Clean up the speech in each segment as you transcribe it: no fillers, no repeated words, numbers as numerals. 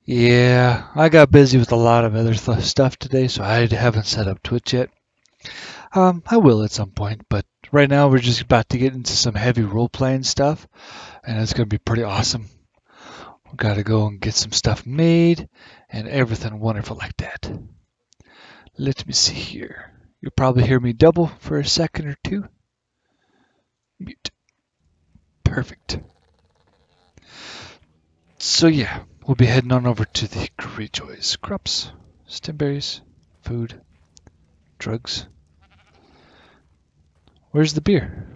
Yeah, I got busy with a lot of other stuff today, so I haven't set up Twitch yet. I will at some point, but right now we're just about to get into some heavy role-playing stuff, and it's going to be pretty awesome. We got to go and get some stuff made and everything wonderful like that. Let me see here. You'll probably hear me double for a second or two. Mute. Perfect. So yeah, we'll be heading on over to the Greyjoys. Crops, stemberries, food, drugs. Where's the beer?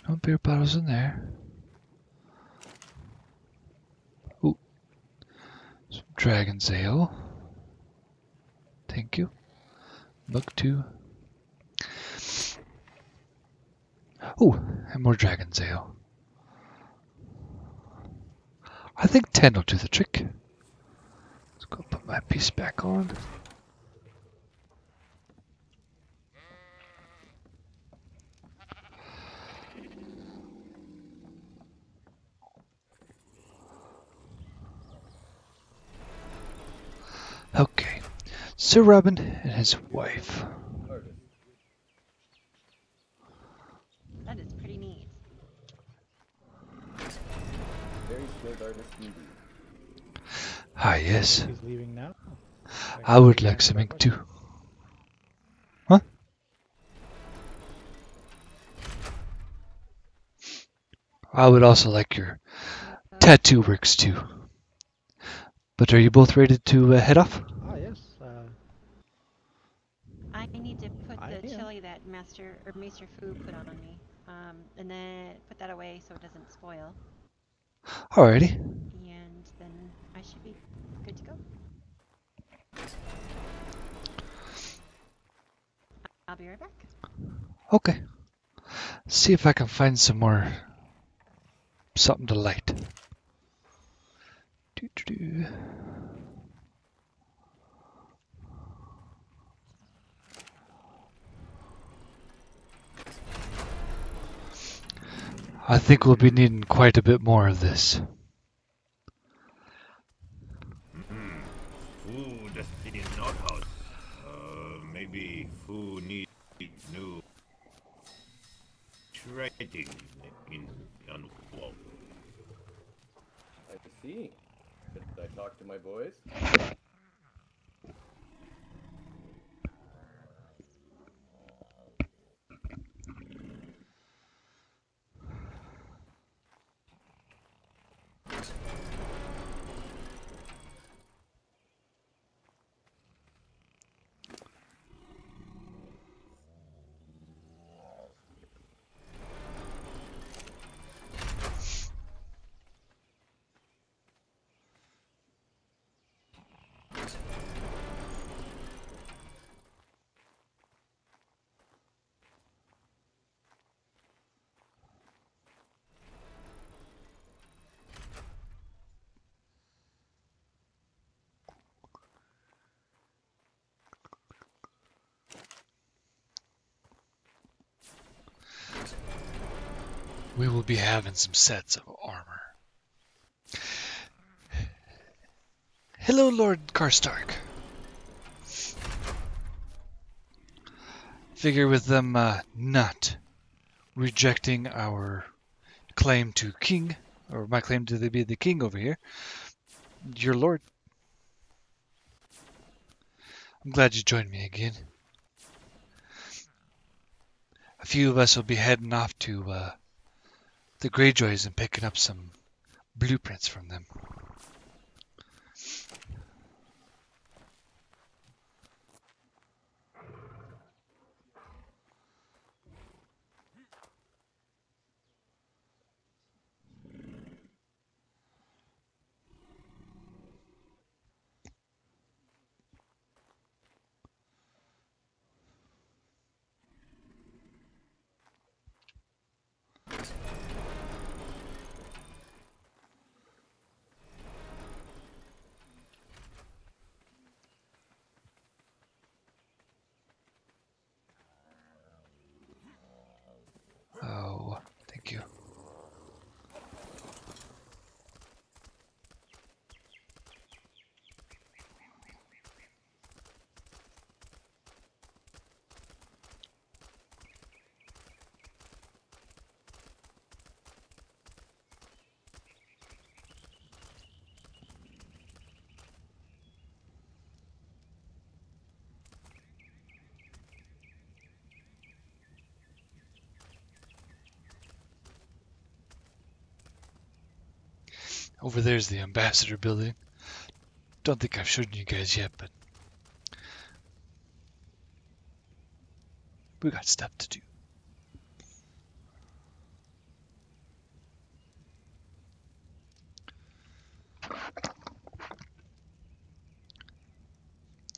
No beer bottles in there. Ooh, some Dragon's Ale. Thank you. Mug 2. Ooh, and more Dragon's Ale. I think 10 will do the trick. Let's go put my piece back on. Okay, Sir Robin and his wife. That is pretty neat. Very skilled artist indeed. Ah, yes. He's leaving now. I would like some ink too. Huh? I would also like your tattoo works too. But are you both ready to head off? Ah, yes. I need to put I the am. chili that Master Fu put on me, and then put that away so it doesn't spoil, Alrighty. and then I should be good to go. I'll be right back. Okay. See if I can find some more something to light. Doo-doo-doo. I think we'll be needing quite a bit more of this. Food in outhouse. Maybe food needs new trading in on wall. I see. Did I talk to my boys? We will be having some sets of armor. Hello, Lord Karstark. Figure with them not rejecting our claim to king, or my claim to be the king over here, your lord. I'm glad you joined me again. A few of us will be heading off to the Greyjoys and picking up some blueprints from them. Over there's the ambassador building. Don't think I've shown you guys yet, but we got stuff to do.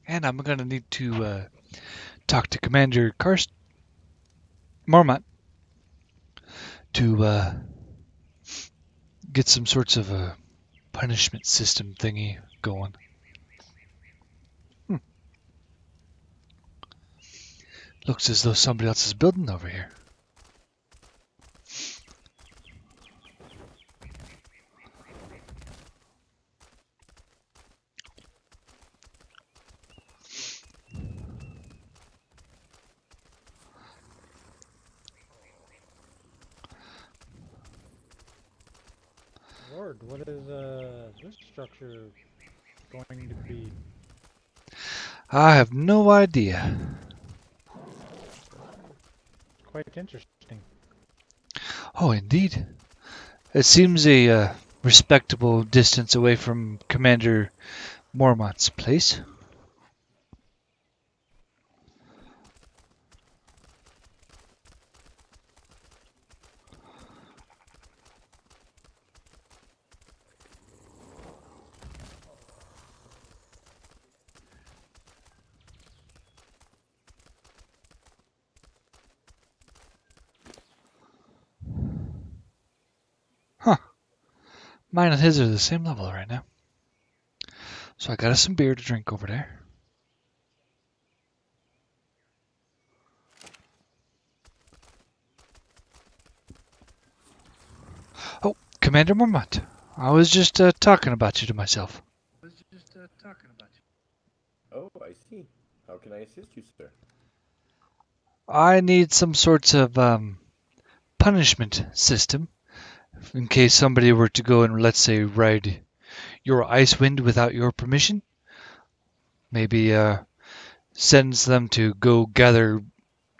And I'm gonna need to talk to Commander Marmot to get some sorts of a punishment system thingy going. Looks as though somebody else is building over here. Lord, what is this structure going to be? I have no idea. Quite interesting. Oh, indeed. It seems a respectable distance away from Commander Mormont's place. Huh. Mine and his are the same level right now. So I got us some beer to drink over there. Oh, Commander Mormont. I was just talking about you to myself. Oh, I see. How can I assist you, sir? I need some sorts of punishment system in case somebody were to go and, let's say, ride your Icewind without your permission. Maybe sends them to go gather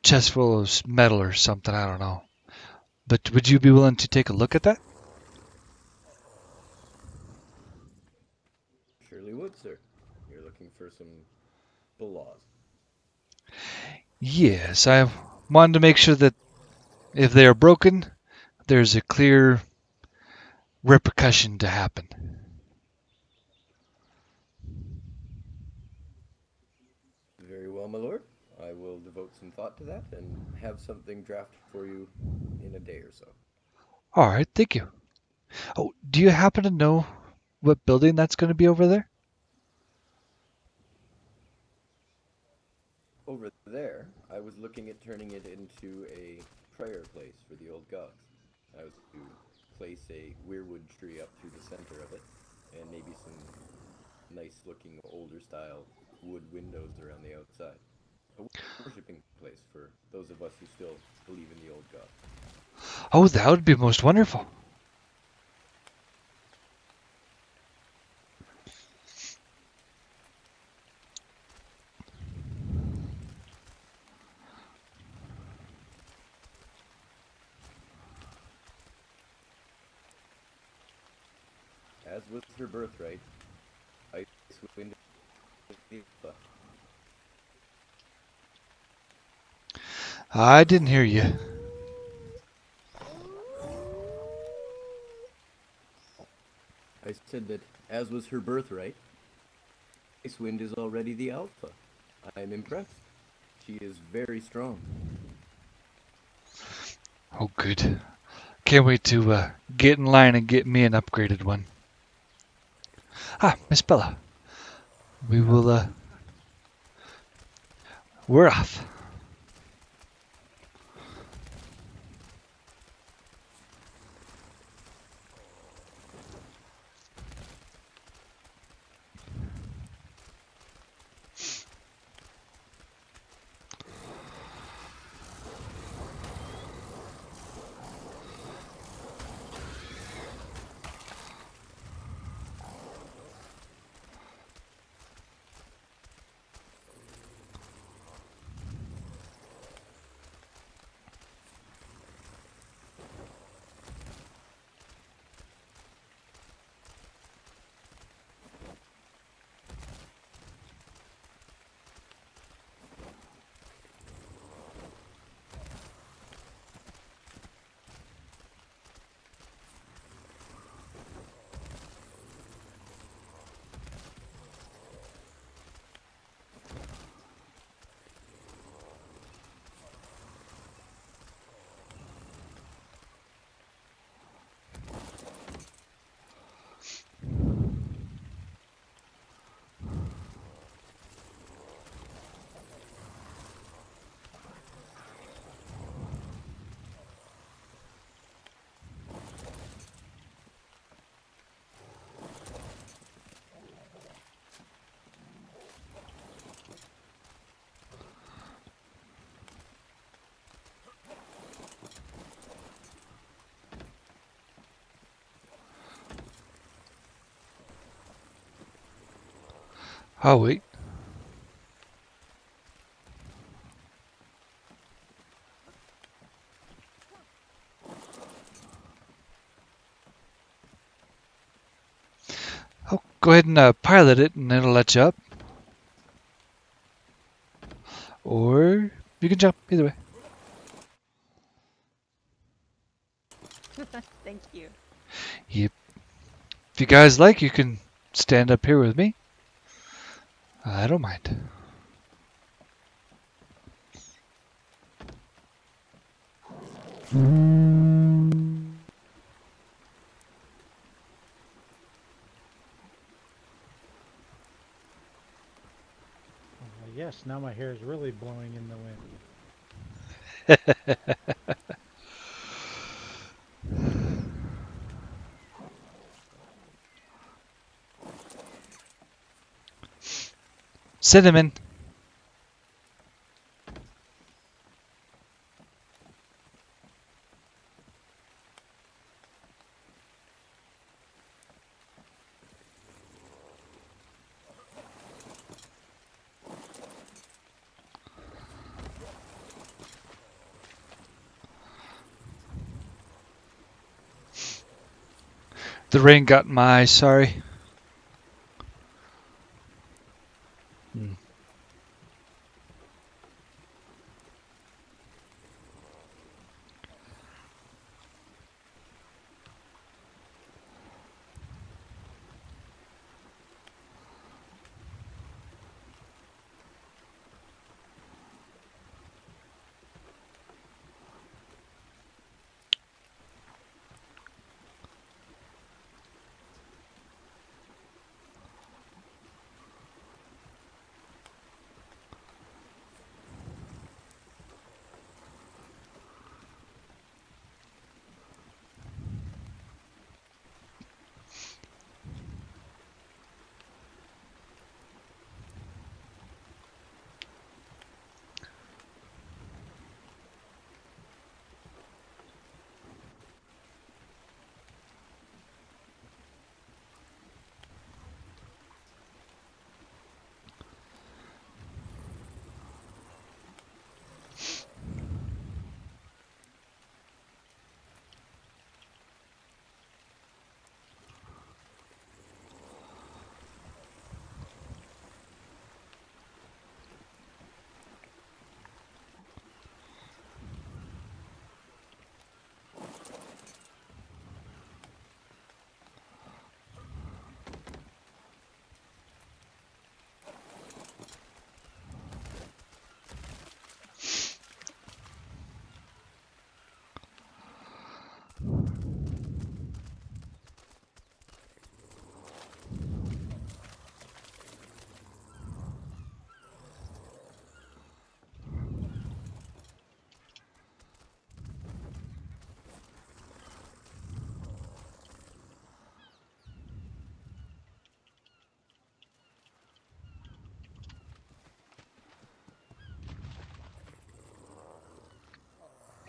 chest full of metal or something, I don't know. But would you be willing to take a look at that? Surely would, sir. You're looking for some laws. Yes, I wanted to make sure that if they are broken, there's a clear repercussion to happen. Very well, my lord. I will devote some thought to that and have something drafted for you in a day or so. All right, thank you. Oh, do you happen to know what building that's going to be over there? Over there, I was looking at turning it into a prayer place for the old gods. I was to place a weirwood tree up through the center of it, and maybe some nice-looking, older-style wood windows around the outside. A worshipping place for those of us who still believe in the old gods. Oh, that would be most wonderful. As was her birthright, Icewind Alpha. I didn't hear you. I said that, as was her birthright, Icewind is already the Alpha. I am impressed. She is very strong. Oh, good. Can't wait to get in line and get me an upgraded one. Ah, Miss Bella. We will, we're off. I'll wait. Oh, go ahead and pilot it, and it'll let you up. Or you can jump, either way. Thank you. Yep. If you guys like, you can stand up here with me. I don't mind. Yes, now my hair is really blowing in the wind. Cinnamon. The rain got in my eye, sorry.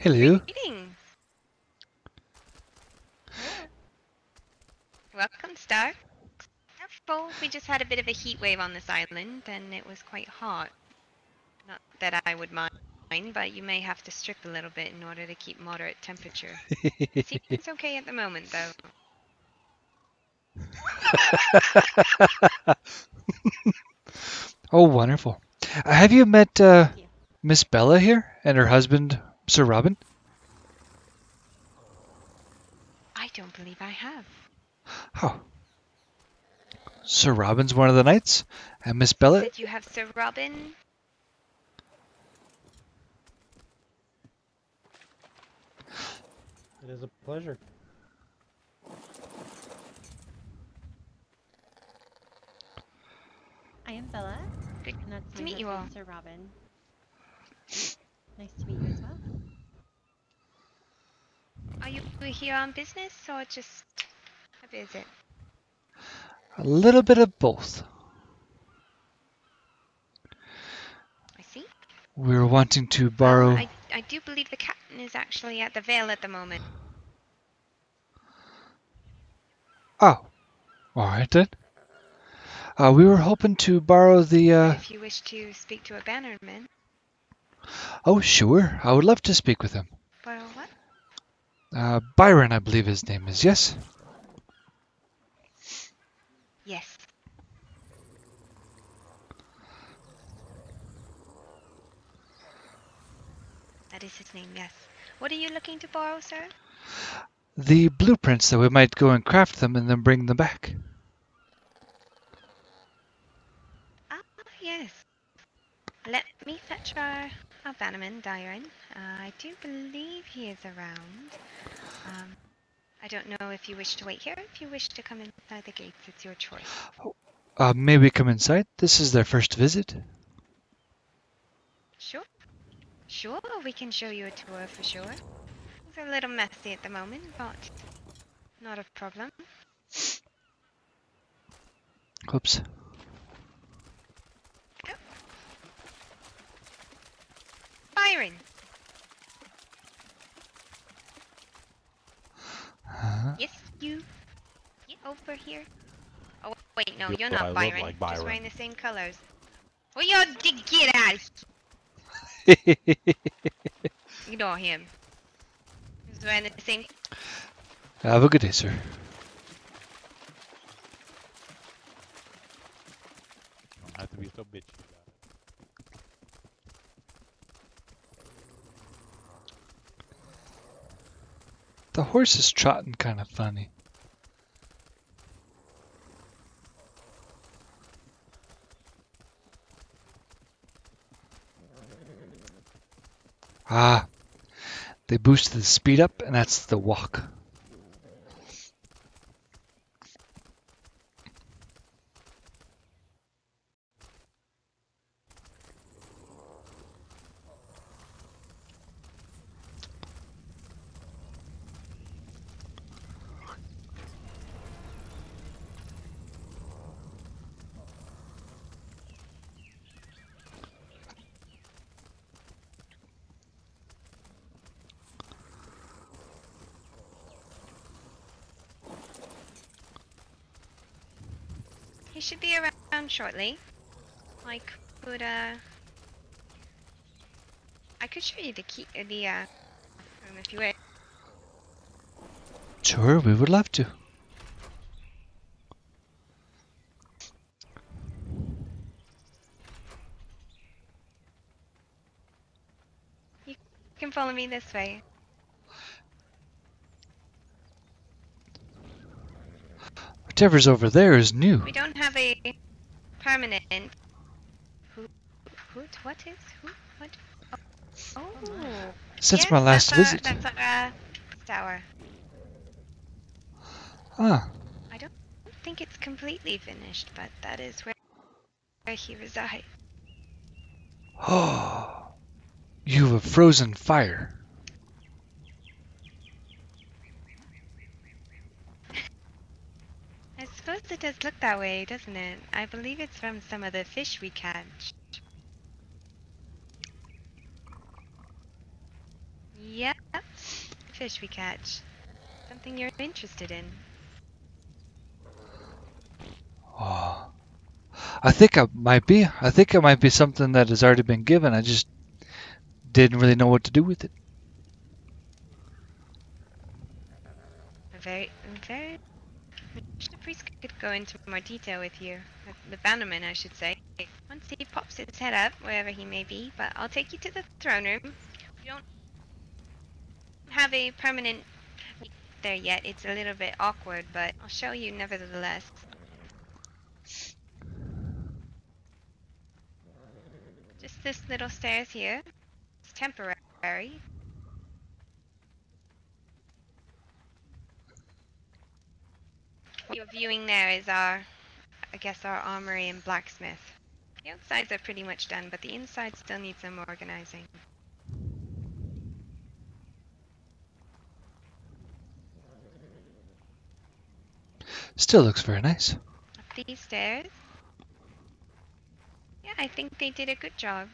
Hello. Greetings. Welcome, Star. Careful, we just had a bit of a heat wave on this island, and it was quite hot. Not that I would mind, but you may have to strip a little bit in order to keep moderate temperature. Seems okay at the moment, though. Oh, wonderful. Have you met Thank you. Miss Bella here and her husband, Sir Robin? I don't believe I have. Oh. Sir Robin's one of the knights, and Miss Bella. Did you have Sir Robin? It is a pleasure. I am Bella. Good And that's to my meet you all. husband, Sir Robin. Nice to meet you as well. Are you here on business or just a visit? A little bit of both. I see. We're wanting to borrow. I do believe the captain is actually at the Vale at the moment. Oh, all right then. We were hoping to borrow the. If you wish to speak to a bannerman. Oh, sure. I would love to speak with him. Borrow what? Byron, I believe his name is. Yes. Yes. That is his name, yes. What are you looking to borrow, sir? The blueprints that we might go and craft them and then bring them back. Ah, yes. Let me fetch our bannerman, Dyron. I do believe he is around. I don't know if you wish to wait here. If you wish to come inside the gates, it's your choice. May we come inside? This is their first visit. Sure. Sure, we can show you a tour for sure. It's a little messy at the moment, but not a problem. Oops. Byron! Yes, you. Get over here. Oh, wait, no, you're not Byron. Like Byron. Just wearing the same colors. Well, you're get out of here. Ignore him. He's wearing the same. Have a good day, sir. Don't have to be so bitchy about it. The horse is trotting kind of funny. Ah, they boosted the speed up, and that's the walk. He should be around shortly. I could show you the key, room if you wish. Sure, we would love to. You can follow me this way. Whatever's over there is new. We don't have a permanent. What? Oh. Since Yes, my last that's visit. That's our tower. Ah, I don't think it's completely finished, but that is where he resides. oh, you have a frozen fire. I suppose it does look that way, doesn't it? I believe it's from some of the fish we catch. Yep, fish we catch. Something you're interested in. Oh, I think it might be. I think it might be something that has already been given. I just didn't really know what to do with it. Very. The priest could go into more detail with you. The bannerman, I should say. Once he pops his head up, wherever he may be. But I'll take you to the throne room. We don't have a permanent there yet. It's a little bit awkward, but I'll show you nevertheless. Just this little stairs here. It's temporary. What you're viewing there is our armory and blacksmith. The outsides are pretty much done, but the inside still needs some organizing. Still looks very nice. Up these stairs. Yeah, I think they did a good job.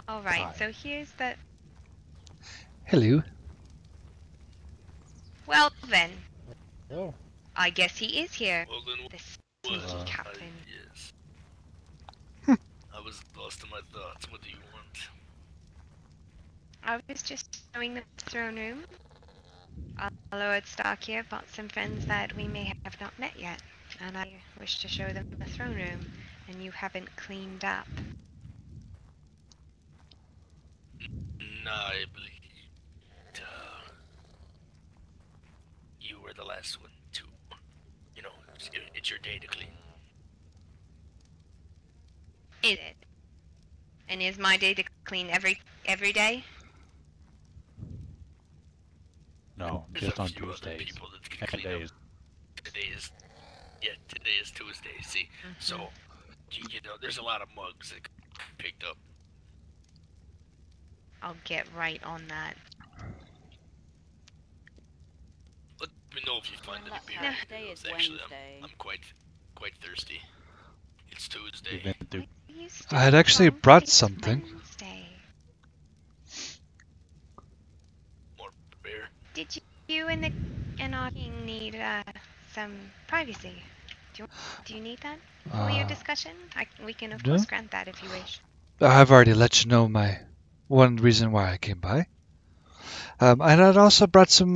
All right. Hi. So here's the. Hello. Well then, Oh, I guess he is here. Well then, The sneaky Uh, captain. yes. I was lost in my thoughts. What do you want? I was just showing the throne room. Our Lord Stark here brought some friends that we may have not met yet, and I wish to show them the throne room, and you haven't cleaned up. Nah, I believe you were the last one to, you know, it's your day to clean. Is it? And is my day to clean every day? No, There's just a on few other Tuesdays. people that can And clean days. up. Today is Tuesday. See, so you know, there's a lot of mugs that picked up. I'll get right on that. Let me know if you find any beer. No. Today is Actually, Wednesday. I'm quite thirsty. It's Tuesday. We've been through. You still I had actually drunk? brought It's something. Wednesday. More beer. Did you and our king need some privacy? Do you need that for your discussion? We can of no. course grant that if you wish. I've already let you know my one reason why I came by. And I'd also brought some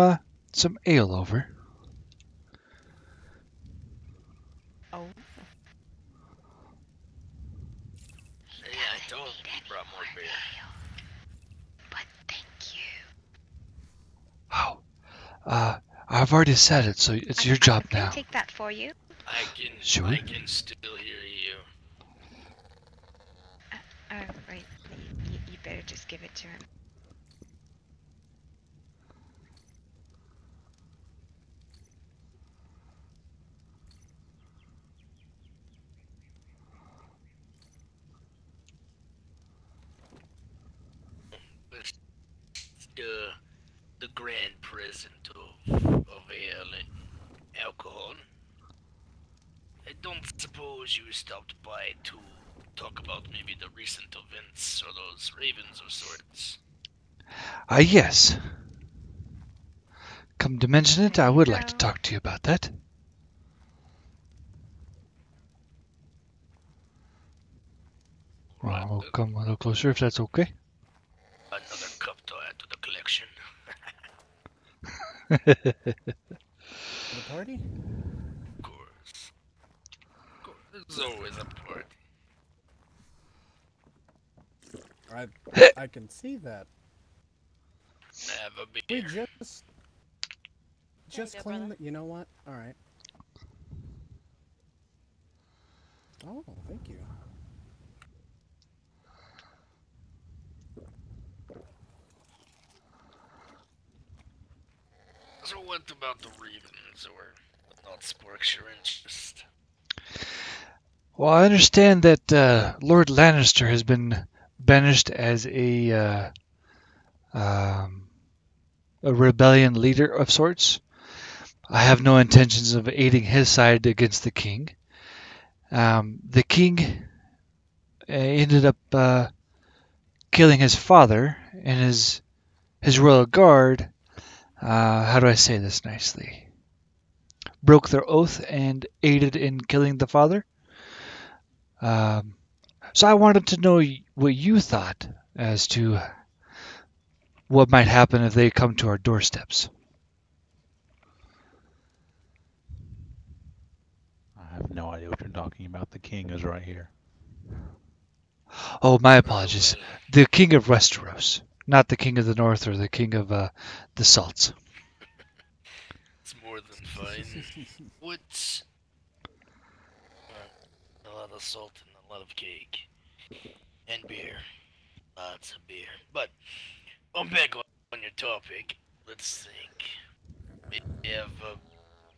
ale over. Oh. Hey, I told you he brought more beer. But thank you. Oh, I've already said it, so it's your job I can now. take that for you. Sure. I can still hear you. Right. You better just give it to him. It's the grand present of ale and alcohol. I don't suppose you stopped by to talk about maybe the recent events or those ravens of sorts. Yes. Come to mention it, There I you would like to go. talk to you about that. Right, Well, we'll come a little closer if that's okay. another cup to add to the collection. the party? Of course. There's always a party. I can see that. Have a We beer. just go, clean brother. the. You know what? All right. Oh, thank you. So what about the ravens or not sparks your interest? Well, I understand that Lord Lannister has been banished as a rebellion leader of sorts. I have no intentions of aiding his side against the king. The king ended up killing his father and his royal guard. How do I say this nicely? Broke their oath and aided in killing the father. So I wanted to know what you thought as to what might happen if they come to our doorsteps. I have no idea what you're talking about. The king is right here. Oh, my apologies. Well, The king of Westeros, not the king of the north or the king of the salts. it's more than fine. What's a lot of salt and a lot of cake and beer, lots of beer. But I'm back on your topic. Let's think. We have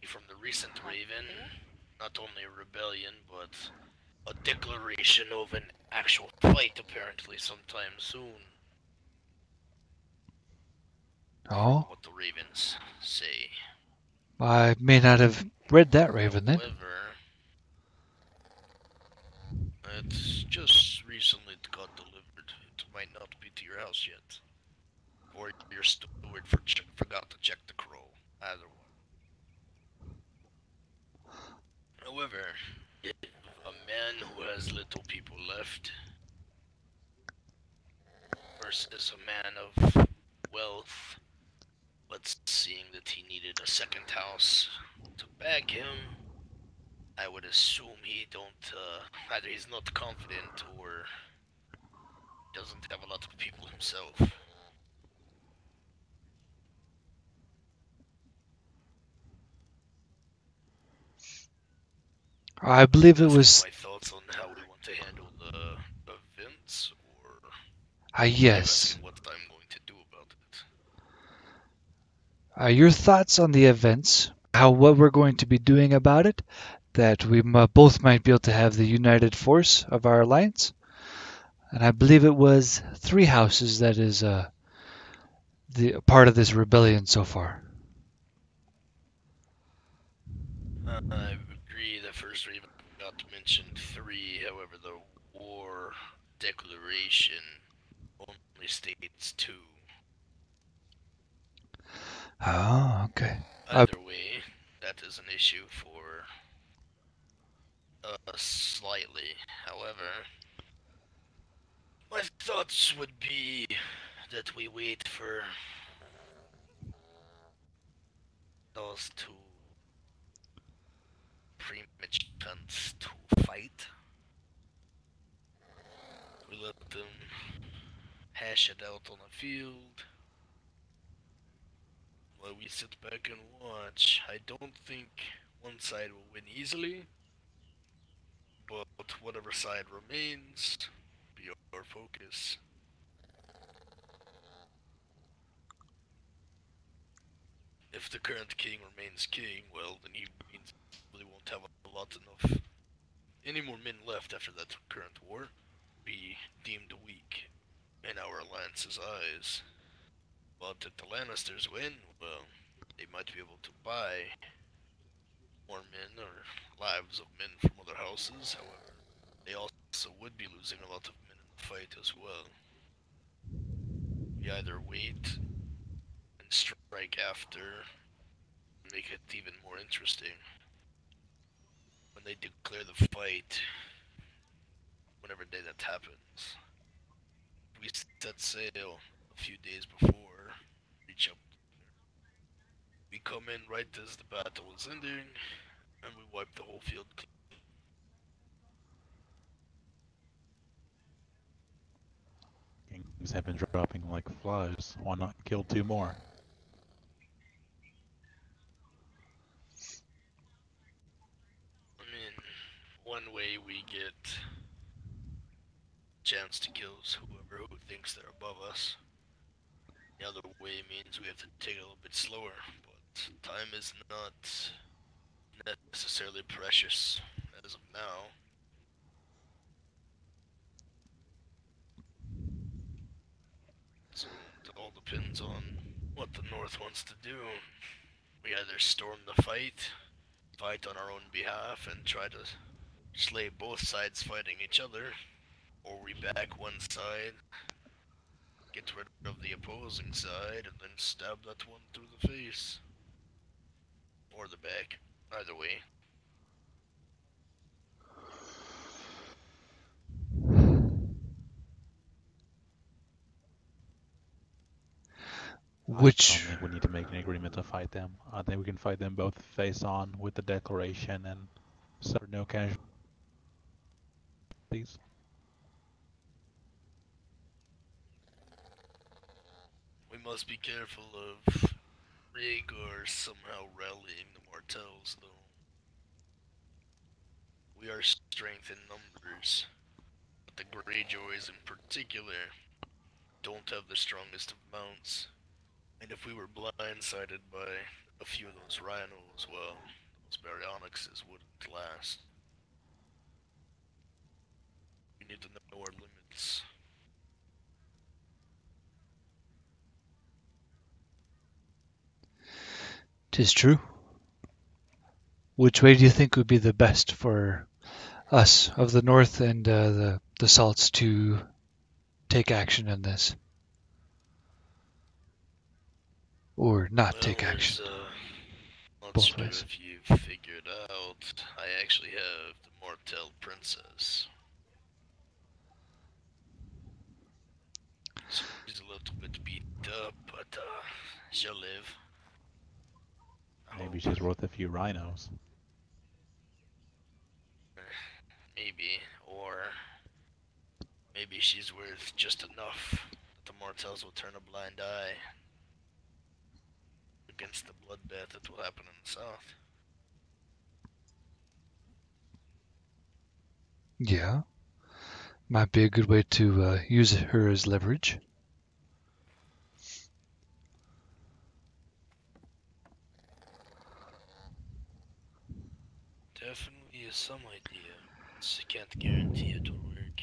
from the recent Raven, not only a rebellion but a declaration of an actual fight apparently sometime soon. Oh, What the Ravens say. I may not have read that, Raven, then. However, it's just recently got delivered. It might not your house yet. Or your steward forgot to check the crow. Either one. However, if a man who has little people left versus a man of wealth, but seeing that he needed a second house to back him, I would assume he don't, either he's not confident or doesn't have a lot of people himself. I believe it That's was. my thoughts on how we want to handle the events, or Yes. what I'm going to do about it. Your thoughts on the events, what we're going to be doing about it, that we both might be able to have the united force of our alliance. And I believe it was 3 houses that is the part of this rebellion so far. I agree that first we got to mention 3, however the war declaration only states 2. Oh, okay. Either way, that is an issue for us slightly. However, my thoughts would be that we wait for those 2 primogenes to fight. We let them hash it out on the field while we sit back and watch. I don't think one side will win easily, but whatever side remains, be our focus. If the current king remains king, well, then he means we won't have a lot enough, any more men left after that current war, be deemed weak in our alliance's eyes. But if the Lannisters win, well, they might be able to buy more men or lives of men from other houses. However, they also would be losing a lot of men in the fight as well. We either wait and strike after, and make it even more interesting. When they declare the fight, whatever day that happens, we set sail a few days before, reach up there. We come in right as the battle is ending, and we wipe the whole field clean. Kings have been dropping like flies. Why not kill 2 more? I mean, one way we get a chance to kill whoever who thinks they're above us. The other way means we have to take it a little bit slower, but time is not necessarily precious as of now. So it all depends on what the North wants to do. We either storm the fight on our own behalf and try to slay both sides fighting each other, or we back one side, get rid of the opposing side, and then stab that one through the face. Or the back. Either way. Which I think we need to make an agreement to fight them. I think we can fight them both face on with the declaration and suffer no casualties. We must be careful of Rhaegar somehow rallying the Martells, though. We are strength in numbers, but the Greyjoys in particular don't have the strongest of mounts. And if we were blindsided by a few of those rhinos, well, those baryonyxes wouldn't last. We need to know our limits. 'Tis true. Which way do you think would be the best for us of the North and the Salts to take action in this? or not Well, take action. Not Both sure ways. if you've figured out. I actually have the Mortel Princess. She's a little bit beat up, but she'll live. I Maybe hope. she's worth a few rhinos. Maybe, or maybe she's worth just enough that the Mortels will turn a blind eye against the bloodbath that will happen in the south. Yeah. Might be a good way to use her as leverage. Definitely is some idea. Just can't guarantee it'll work.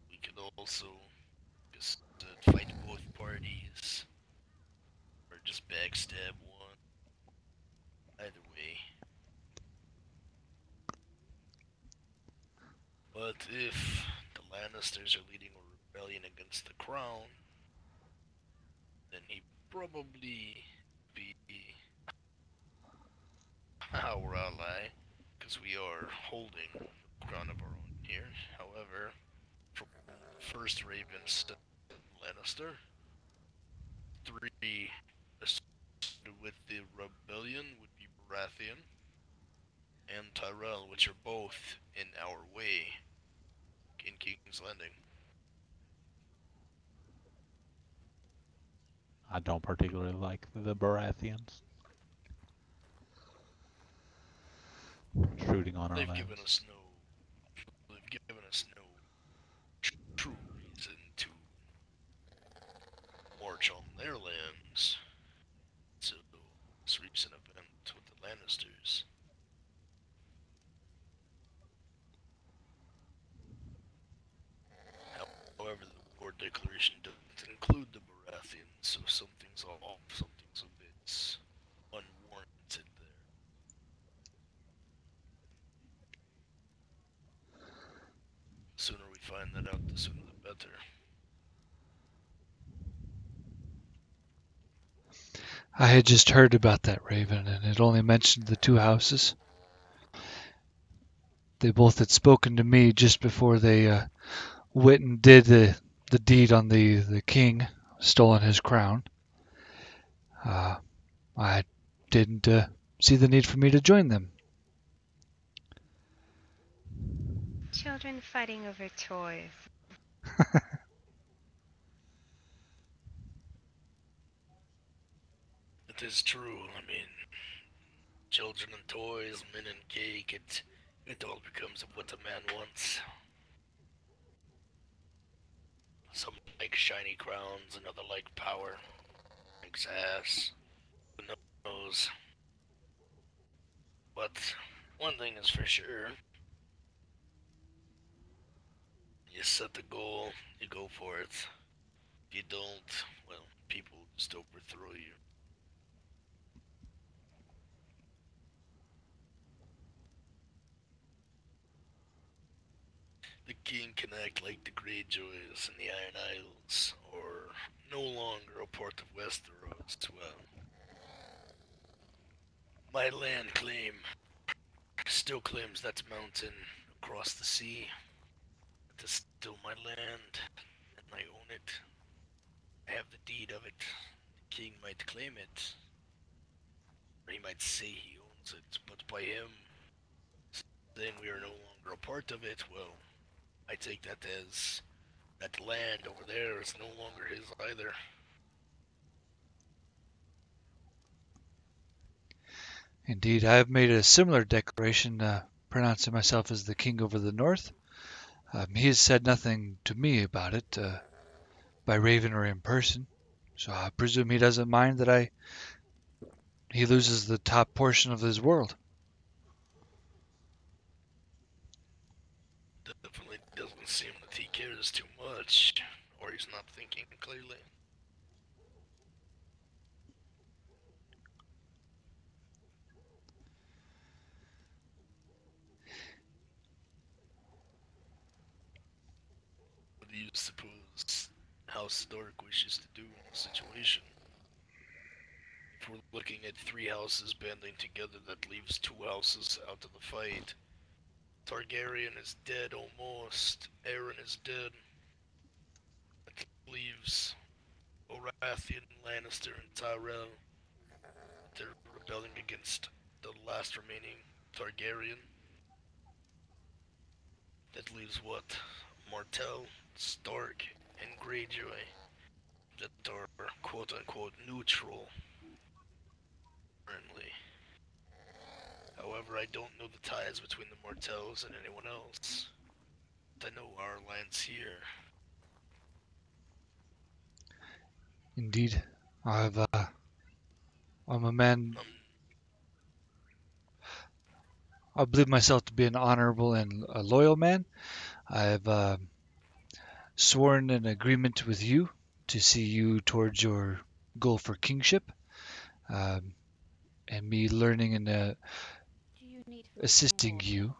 We could also just fight both parties, or just backstab one. Either way. But if the Lannisters are leading a rebellion against the crown, then he'd probably be our ally, because we are holding the crown of our own here. However, from first Raven Lannister, 3 associated with the rebellion would be Baratheon and Tyrell, which are both in our way in King's Landing. I don't particularly like the Baratheons. Intruding on our They've lands. given us no true reason to march on their lands. So this recent event with the Lannisters. However, the war declaration doesn't include the Baratheons, so something's off, something's a bit unwarranted there. The sooner we find that out, the sooner the better. I had just heard about that Raven, and it only mentioned the 2 houses. They both had spoken to me just before they went and did the deed on the king, stolen his crown. I didn't see the need for me to join them. Children fighting over toys. It is true. I mean, children and toys, men and cake, it all becomes what a man wants. Some like shiny crowns, another like power, like ass. Who knows? But one thing is for sure. You set the goal, you go for it. If you don't, well, people just overthrow you. The king can act like the Greyjoys in the Iron Isles, or no longer a part of Westeros. Well, my land claim still claims that mountain across the sea. It is still my land, and I own it. I have the deed of it. The king might claim it, or he might say he owns it, but by him saying we are no longer a part of it, well, I take that as that land over there is no longer his either. Indeed, I have made a similar declaration pronouncing myself as the king over the north. He has said nothing to me about it by Raven or in person, so I presume he doesn't mind that he loses the top portion of his world. Definitely doesn't seem that he cares too much, or he's not thinking clearly. do you suppose House Stark wishes to do in this situation? If we're looking at 3 houses banding together, that leaves 2 houses out of the fight. Targaryen is dead almost. Aeron is dead. That leaves Baratheon, Lannister, and Tyrell. They're rebelling against the last remaining Targaryen. That leaves what? Martell, Stark, and Greyjoy that are quote-unquote neutral currently. However, I don't know the ties between the Martells and anyone else. I know our alliance here. Indeed. I'm a man. I believe myself to be an honorable and a loyal man. I've sworn an agreement with you to see you towards your goal for kingship, and me learning and Do you need assisting water? you.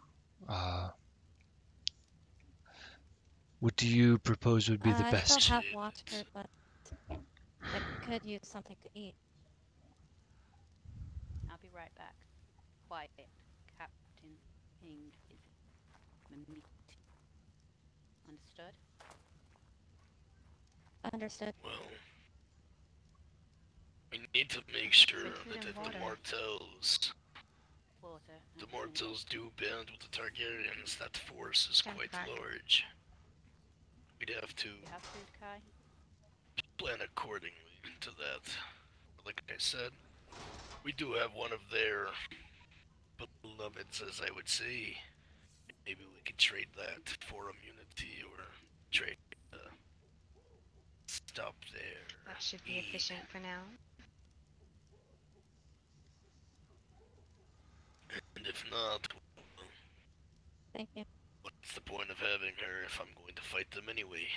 What do you propose would be the I best? still have water, but I could use something to eat. I'll be right back. Quiet. Captain pinged his meat. Understood? Understood. Well, we need to make sure Drink food that and if water. Water. the Martells do band with the Targaryens, that force is Stand quite back. large. We'd have to You have food, Kai? plan accordingly to that. Like I said, we do have one of their beloveds, as I would say. Maybe we could trade that for immunity or trade stop there. That should be efficient for now. And if not, Thank you. what's the point of having her if I'm going to fight them anyway?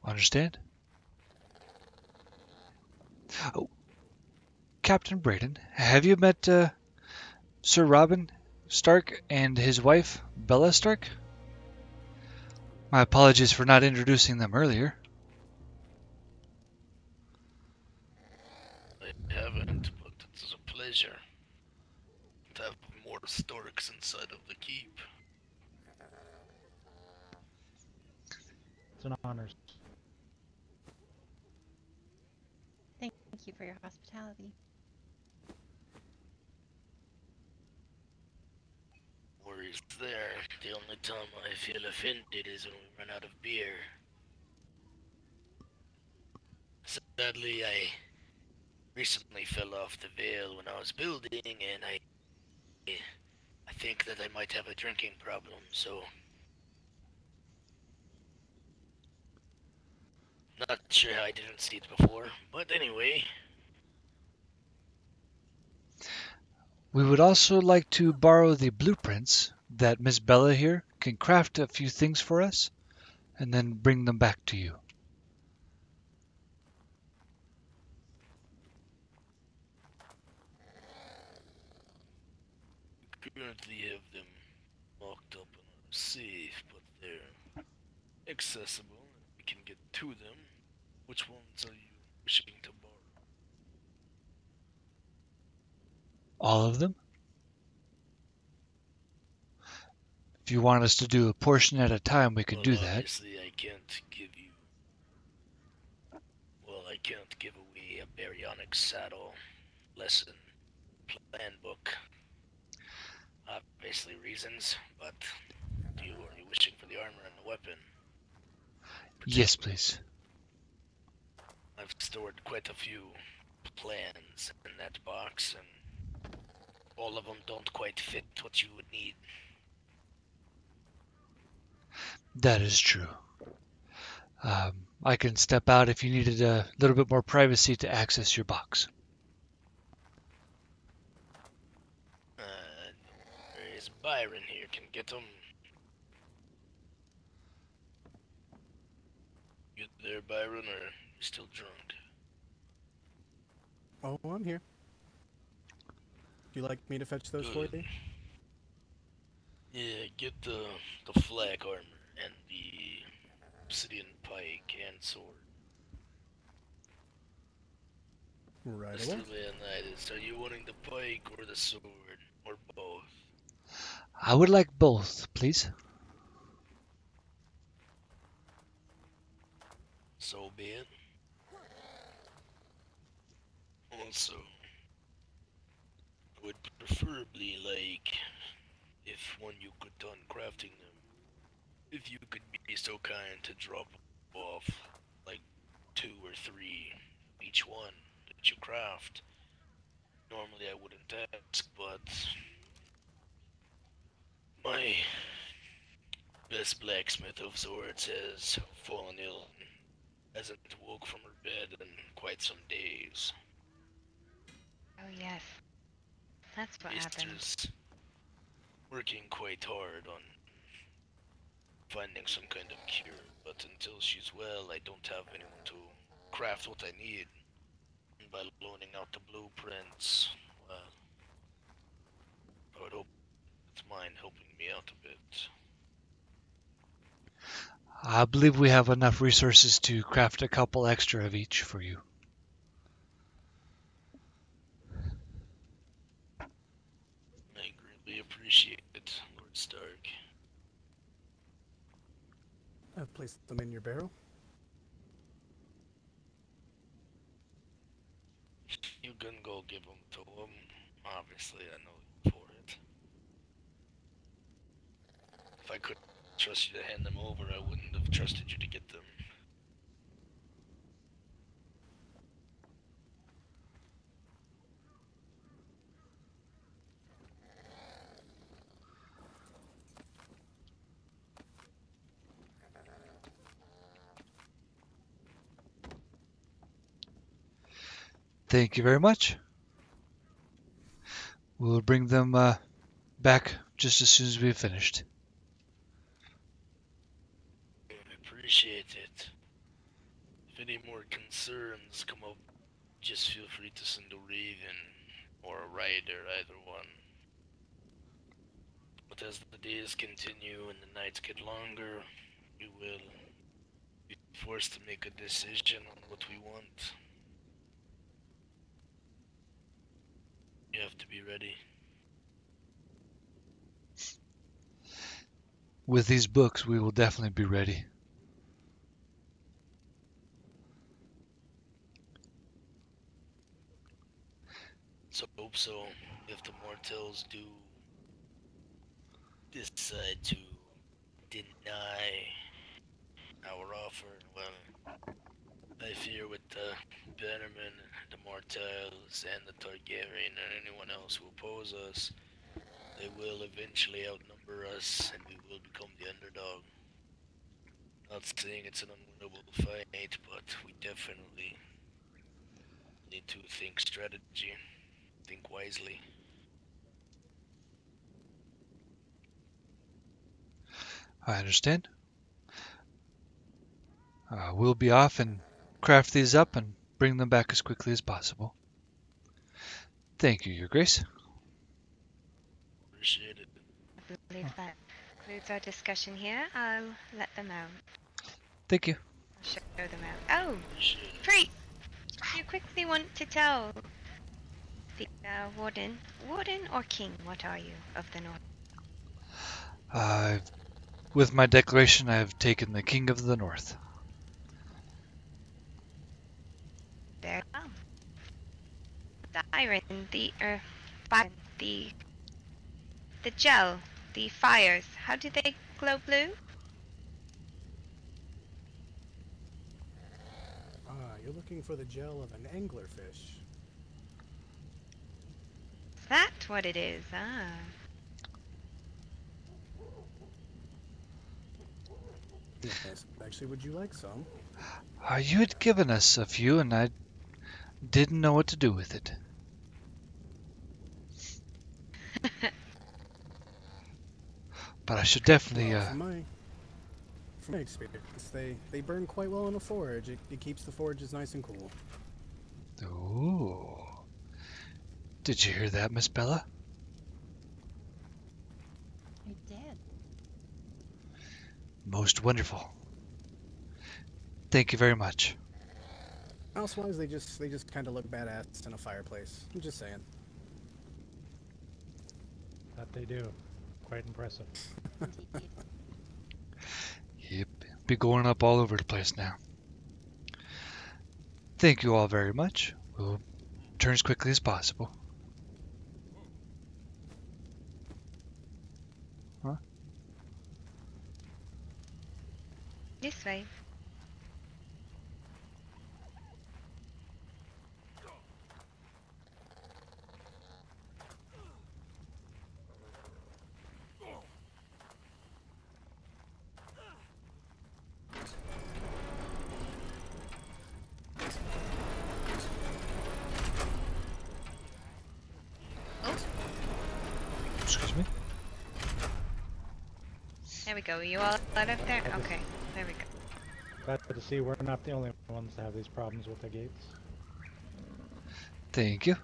Understand? Oh, Captain Brayden, have you met Sir Robin Stark and his wife, Bella Stark? My apologies for not introducing them earlier. I haven't, but it's a pleasure to have more Starks inside of the keep. It's an honor. Thank you for your hospitality. Worries there. The only time I feel offended is when we run out of beer. Sadly, I recently fell off the Vale when I was building, and I think that I might have a drinking problem, so... Not sure how I didn't see it before, but anyway... We would also like to borrow the blueprints that Miss Bella here can craft a few things for us and then bring them back to you. Currently have them locked up in a safe, but they're accessible and we can get to them. Which ones are you wishing to borrow? All of them? If you want us to do a portion at a time, we could do that. Obviously I can't give you... Well, I can't give away a baryonic saddle lesson plan book. Obviously reasons, but are you wishing for the armor and the weapon? Yes, please. I've stored quite a few plans in that box, and all of them don't quite fit what you would need. That is true. I can step out if you needed a little bit more privacy to access your box. There is Byron here, can get them. You there, Byron, or you still drunk? Oh, I'm here. Do you like me to fetch those for you? Yeah, get the flag armor and the obsidian pike and sword. Right Mr. away. Leonidas, are you wanting the pike or the sword, or both? I would like both, please. So be it. Also, I would preferably like if when you get done crafting them, if you could be so kind to drop off like 2 or 3 each one that you craft. Normally I wouldn't ask, but my best blacksmith of sorts has fallen ill and hasn't woke from her bed in quite some days. Oh yes, that's what happened. Mister's working quite hard on finding some kind of cure, but until she's well, I don't have anyone to craft what I need. And by loaning out the blueprints, well, I would hope it's mine helping me out a bit. I believe we have enough resources to craft a couple extra of each for you. I greatly appreciate it, Lord Stark. I've placed them in your barrel. You can go give them to him. Obviously, I know you for it. If I could trust you to hand them over, I wouldn't have trusted you to get them. Thank you very much. We'll bring them back just as soon as we've finished. I appreciate it. If any more concerns come up, just feel free to send a raven or a rider, either one. But as the days continue and the nights get longer, we will be forced to make a decision on what we want. You have to be ready. With these books, we will definitely be ready. So hope so. If the mortals do decide to deny our offer, well, I fear with the Bannermen, the Mortals, and the Targaryen, and anyone else who oppose us, they will eventually outnumber us, and we will become the underdog. Not saying it's an unwinnable fight, but we definitely need to think strategy, think wisely. I understand. We'll be off and craft these up and bring them back as quickly as possible. Thank you, Your Grace. Appreciate it. I believe that concludes our discussion here. I'll let them out. Thank you. I'll show them out. Oh, Appreciate it. Preet! Do you quickly want to tell the warden or king, what are you, of the north? With my declaration, I have taken the King of the North. Very well. The iron, fire, the gel, the fires, how do they glow blue? You're looking for the gel of an anglerfish. Is that what it is? Ah. Yes, actually, would you like some? You had given us a few, and I didn't know what to do with it. But I should definitely, Well, from my experience, they burn quite well in a forge. It keeps the forges nice and cool. Ooh. Did you hear that, Miss Bella? I did. Most wonderful. Thank you very much. House-wise, they just kind of look badass in a fireplace. I'm just saying. That they do. Quite impressive. Indeed. Yep, be going up all over the place now. Thank you all very much. We'll return as quickly as possible. Huh? This way. Excuse me? There we go. Are you all out of there? Okay. There we go. Glad to see we're not the only ones to have these problems with the gates. Thank you.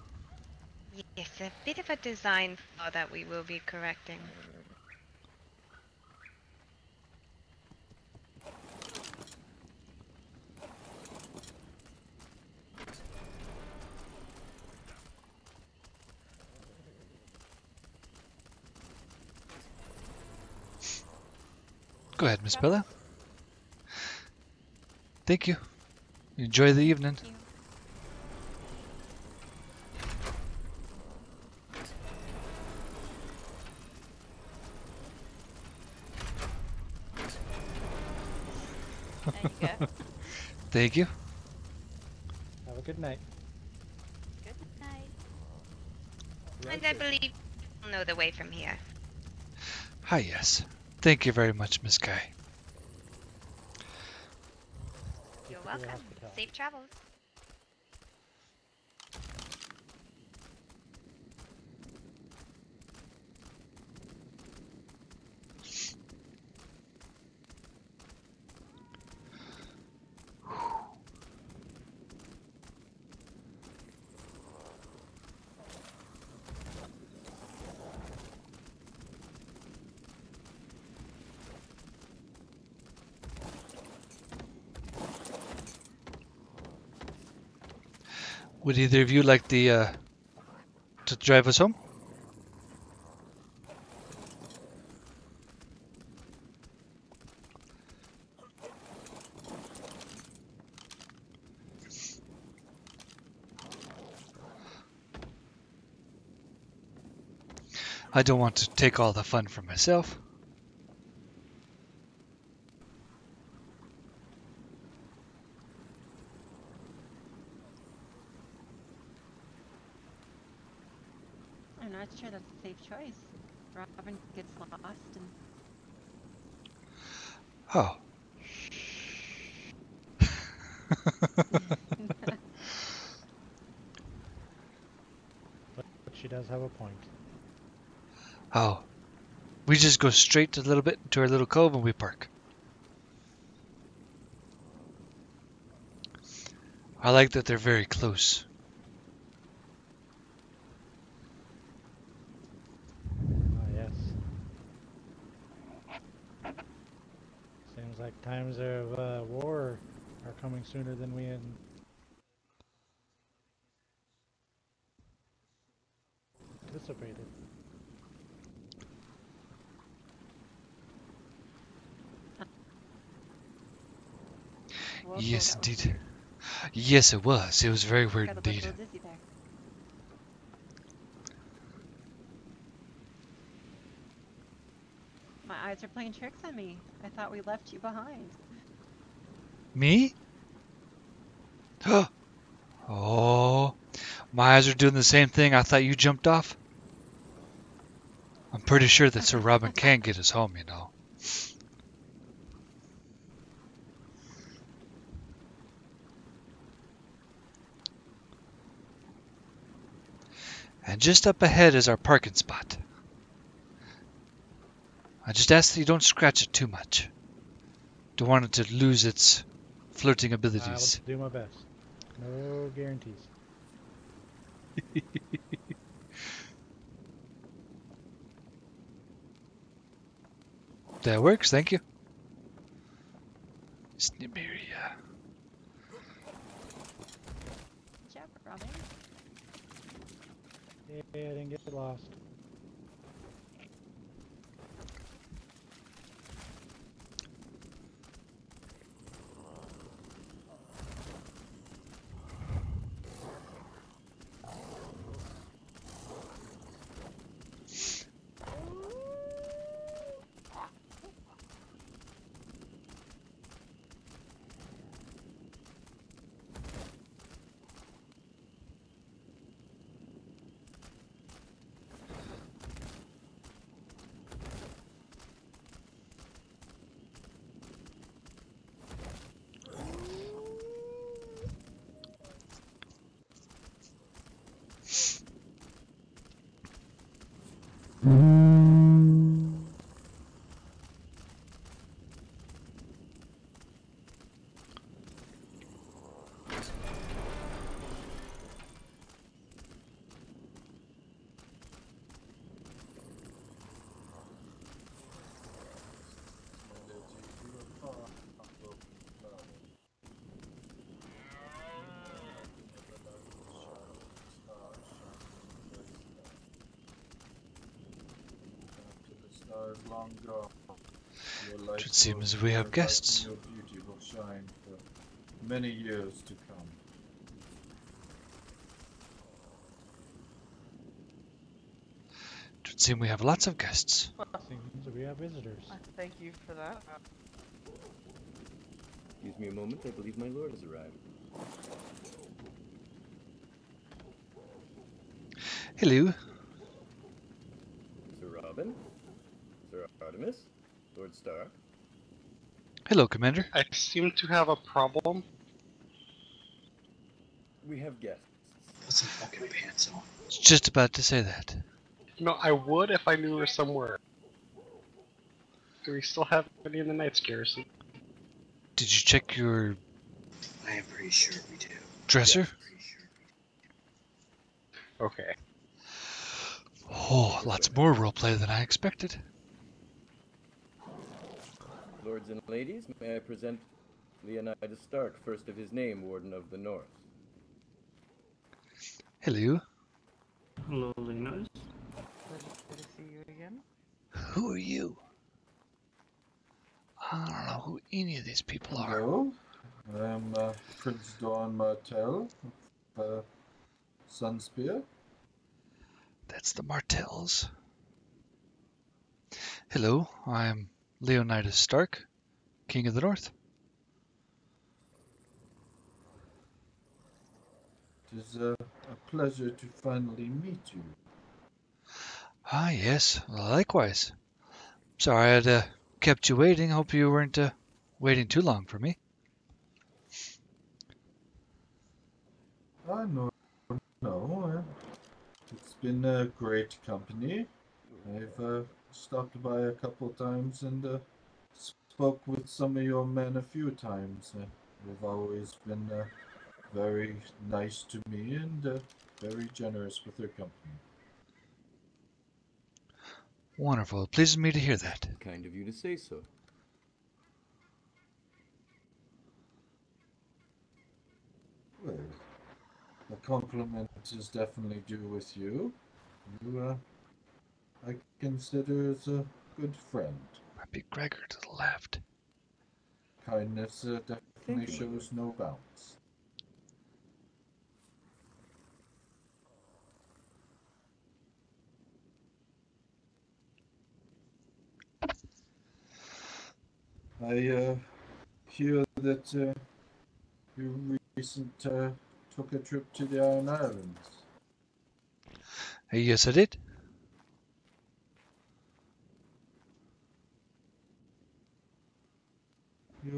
Yes, a bit of a design flaw that we will be correcting. Go ahead, Miss Bella. Thank you. Enjoy the evening. Thank you. There you go. Thank you. Have a good night. Good night. And I believe you'll know the way from here. Hi, yes. Thank you very much, Miss Kai. You're for your welcome. hospitality. Safe travels. Would either of you like the to drive us home? I don't want to take all the fun for myself. I'm not sure that's a safe choice. Robin gets lost and Oh. But she does have a point. Oh. We just go straight to a little bit to our little cove and we park. I like that they're very close. Ah, yes. Seems like times of war are coming sooner than we anticipated. whoa, Yes, whoa. indeed. Yes, it was. It was very weird Got a little indeed. dizzy there. My eyes are playing tricks on me. I thought we left you behind. Me? Oh, my eyes are doing the same thing. I thought you jumped off. I'm pretty sure that Sir Robin can get us home, you know. And just up ahead is our parking spot. I just ask that you don't scratch it too much. Don't want it to lose its flirting I abilities. will do my best. No guarantees. That works, thank you. Hey, I didn't get lost. Long gone. Your light It seems will we have brighten, guests. your beauty will shine for many years to come. It would seem we have lots of guests. Seems we have visitors. Thank you for that. Excuse me a moment, I believe my lord has arrived. Hello. Sir Robin? Sir Artemis? Lord Stark? Hello, Commander. I seem to have a problem. We have guests. Put some fucking pants on. Just about to say that. No, I would if I knew we were somewhere. Do we still have any in the Knights Garrison? Did you check your I am pretty sure we do. dresser? Okay. Oh, lots more roleplay than I expected. Lords and ladies, may I present Leonidas Stark, first of his name, Warden of the North. Hello. Hello, Leonidas. Good to see you again. Who are you? I don't know who any of these people are. Hello, I'm Prince Dawn Martell of Sunspear. That's the Martells. Hello, I'm Leonidas Stark, King of the North. It is a pleasure to finally meet you. Ah, yes, likewise. Sorry I'd kept you waiting. Hope you weren't waiting too long for me. No. It's been a great company. I've stopped by a couple times and spoke with some of your men a few times. They've always been very nice to me and very generous with their company. Wonderful. It pleases me to hear that. Kind of you to say so. Well, a compliment is definitely due with you. You, I consider as a good friend. Might be Gregor to the left. Kindness definitely shows no bounds. I hear that you recently took a trip to the Iron Islands. Yes, I did. You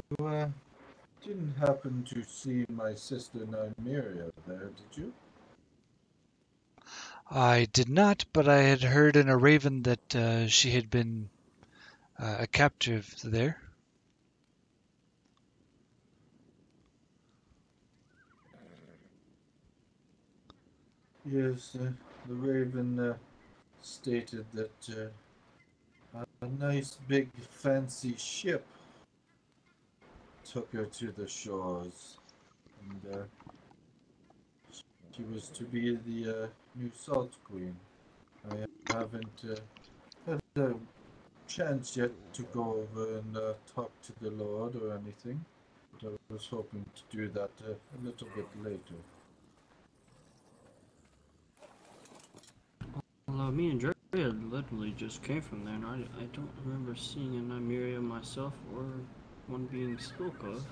didn't happen to see my sister Nymeria there, did you? I did not, but I had heard in a raven that she had been a captive there. Yes, the raven stated that a nice big fancy ship took her to the shores, and She was to be the new Salt Queen. I haven't had a chance yet to go over and talk to the Lord or anything, but I was hoping to do that a little bit later. Well, me and Dre literally just came from there, and I don't remember seeing a Nymeria myself or one being spoke of.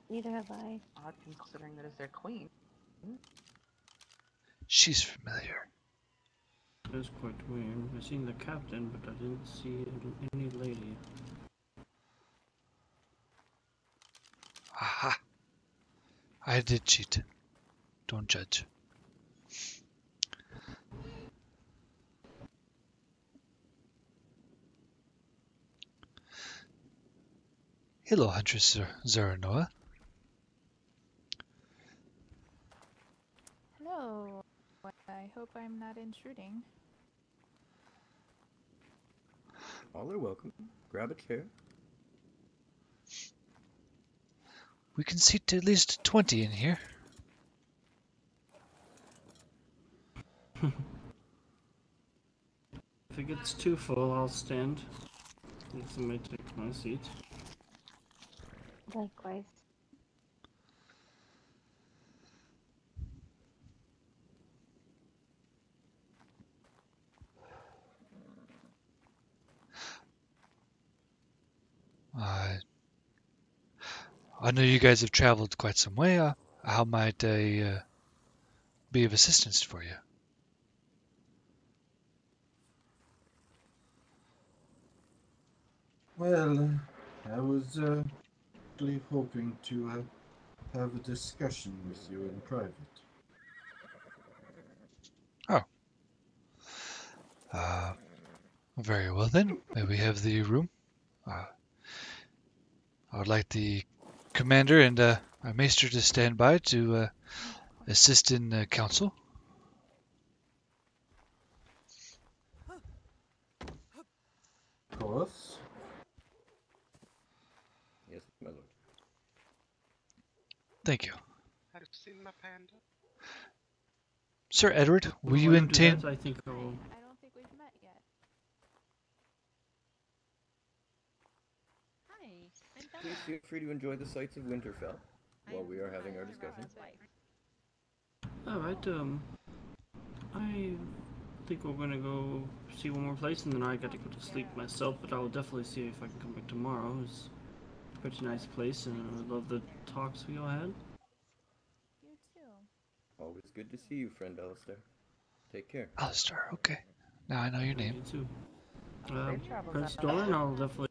Neither have I. Odd considering that is their queen. She's familiar. It is quite weird. I seen the captain, but I didn't see any lady. Aha! I did cheat. Don't judge. Hello, Huntress Zaranoa. Hello. I hope I'm not intruding. All are welcome. Grab a chair. We can seat at least 20 in here. If it gets too full, I'll stand. If somebody take my seat. Likewise. I know you guys have traveled quite some way. How might I be of assistance for you? Well, I was really hoping to have a discussion with you in private. Oh. Very well then. May we have the room? I would like the commander and our maester to stand by to assist in council. Of course. Yes, my lord. Thank you. Have you seen my panda? Sir Edward, will you do intend... that, I think I'll... I don't think we've met yet. Hi, I'm Bella. Please feel free to enjoy the sights of Winterfell while we are having our discussion. Alright, I think we're gonna go see one more place, and then I got to go to sleep myself, but I will definitely see if I can come back tomorrow. It's a pretty nice place, and I love the talks we all had. You too. Always good to see you, friend Alistair. Take care. Alistair, okay. Now I know your name. You too. Prince Doran, I'll definitely...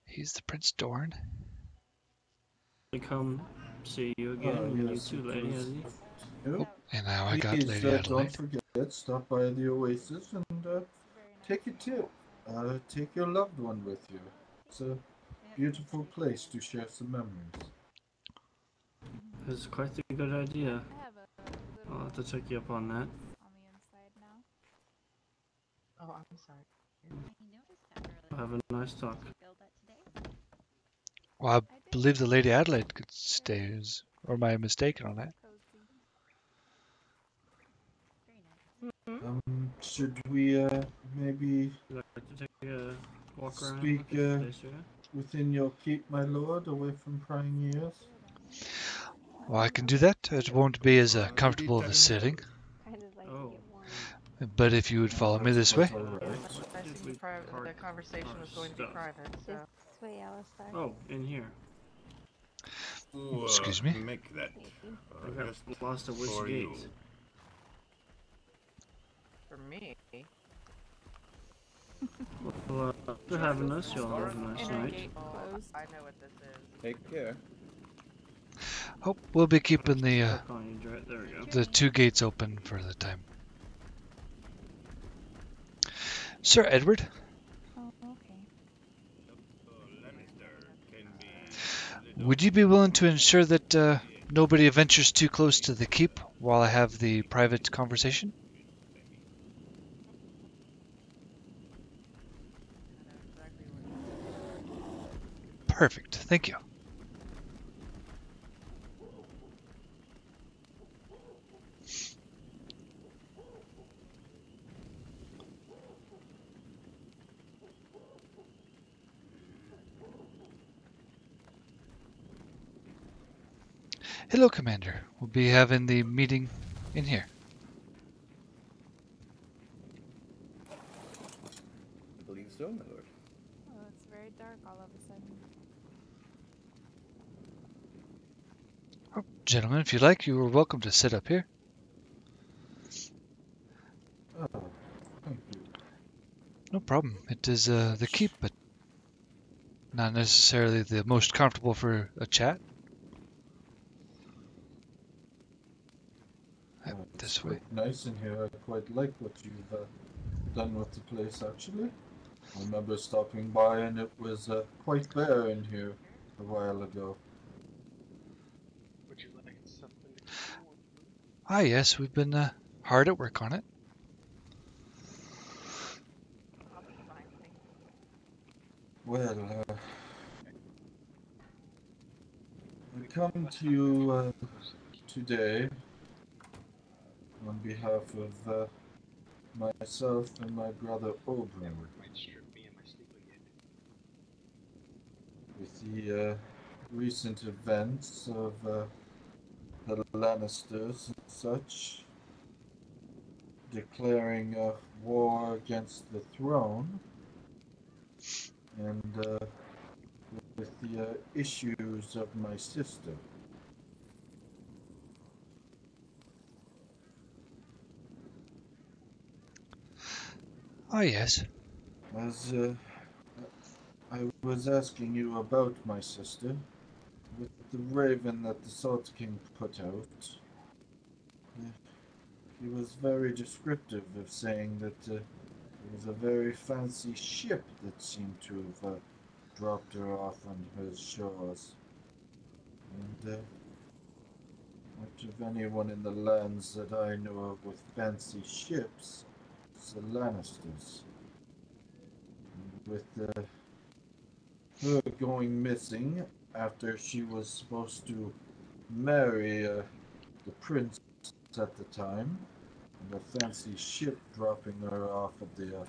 He's the Prince Doran. come see you again, and yes, you too, Lady Adelaide. Yep. And now I got Please, Lady Adelaide. don't forget, stop by the Oasis and take a tip. Take your loved one with you. It's a beautiful place to share some memories. It's quite a good idea. I'll have to take you up on that. On the inside now. Oh, I'm sorry. I'll have a nice talk. Well, I believe the Lady Adelaide could stay, or am I mistaken on that? Should we maybe Would you like to take a walk around speak the place here? within your keep, my lord, away from prying ears? Well, I can do that. It won't be as comfortable of a sitting. Oh. But if you would follow me this way. I assumed the conversation was going to be private, so... This way, Alistair. Oh, in here. Excuse me? Make that I got just lost at which for gate? you. For me... Well, for having us, y'all have a nice night. I know what this is. Take care. Oh, we'll be keeping the There we go. the two gates open for the time. Sir Edward, Oh, okay. would you be willing to ensure that nobody ventures too close to the keep while I have the private conversation? Perfect, thank you. Hello, Commander. We'll be having the meeting in here. I believe so, my lord. Oh, it's very dark all of a sudden. Oh, gentlemen, if you like, you are welcome to sit up here. Oh, thank you. No problem. It is the keep, but not necessarily the most comfortable for a chat. It's This way. quite nice in here. I quite like what you've done with the place, actually. I remember stopping by and it was quite bare in here a while ago. Would you like something to cool? Ah, yes, we've been hard at work on it. Well, I come to you today on behalf of myself and my brother Oberyn. With the recent events of the Lannisters and such, declaring a war against the throne, and with the issues of my sister. Ah, yes. As I was asking you about my sister, with the raven that the Salt King put out, he was very descriptive of saying that it was a very fancy ship that seemed to have dropped her off on his shores. And much of anyone in the lands that I know of with fancy ships is the Lannisters. And with her going missing after she was supposed to marry the prince at the time, and a fancy ship dropping her off at the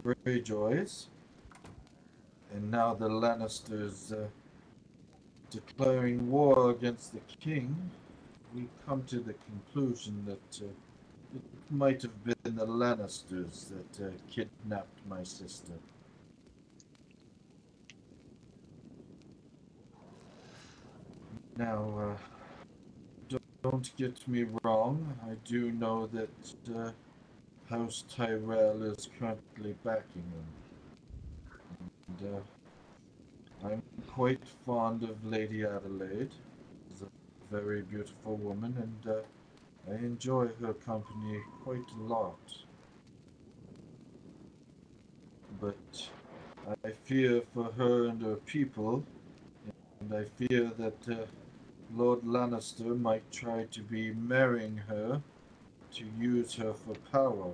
Greyjoys, and now the Lannisters declaring war against the king, we come to the conclusion that it might have been the Lannisters that kidnapped my sister. Now, don't get me wrong, I do know that House Tyrell is currently backing them. And I'm quite fond of Lady Adelaide. She's a very beautiful woman, and I enjoy her company quite a lot. But I fear for her and her people, and I fear that Lord Lannister might try to be marrying her to use her for power,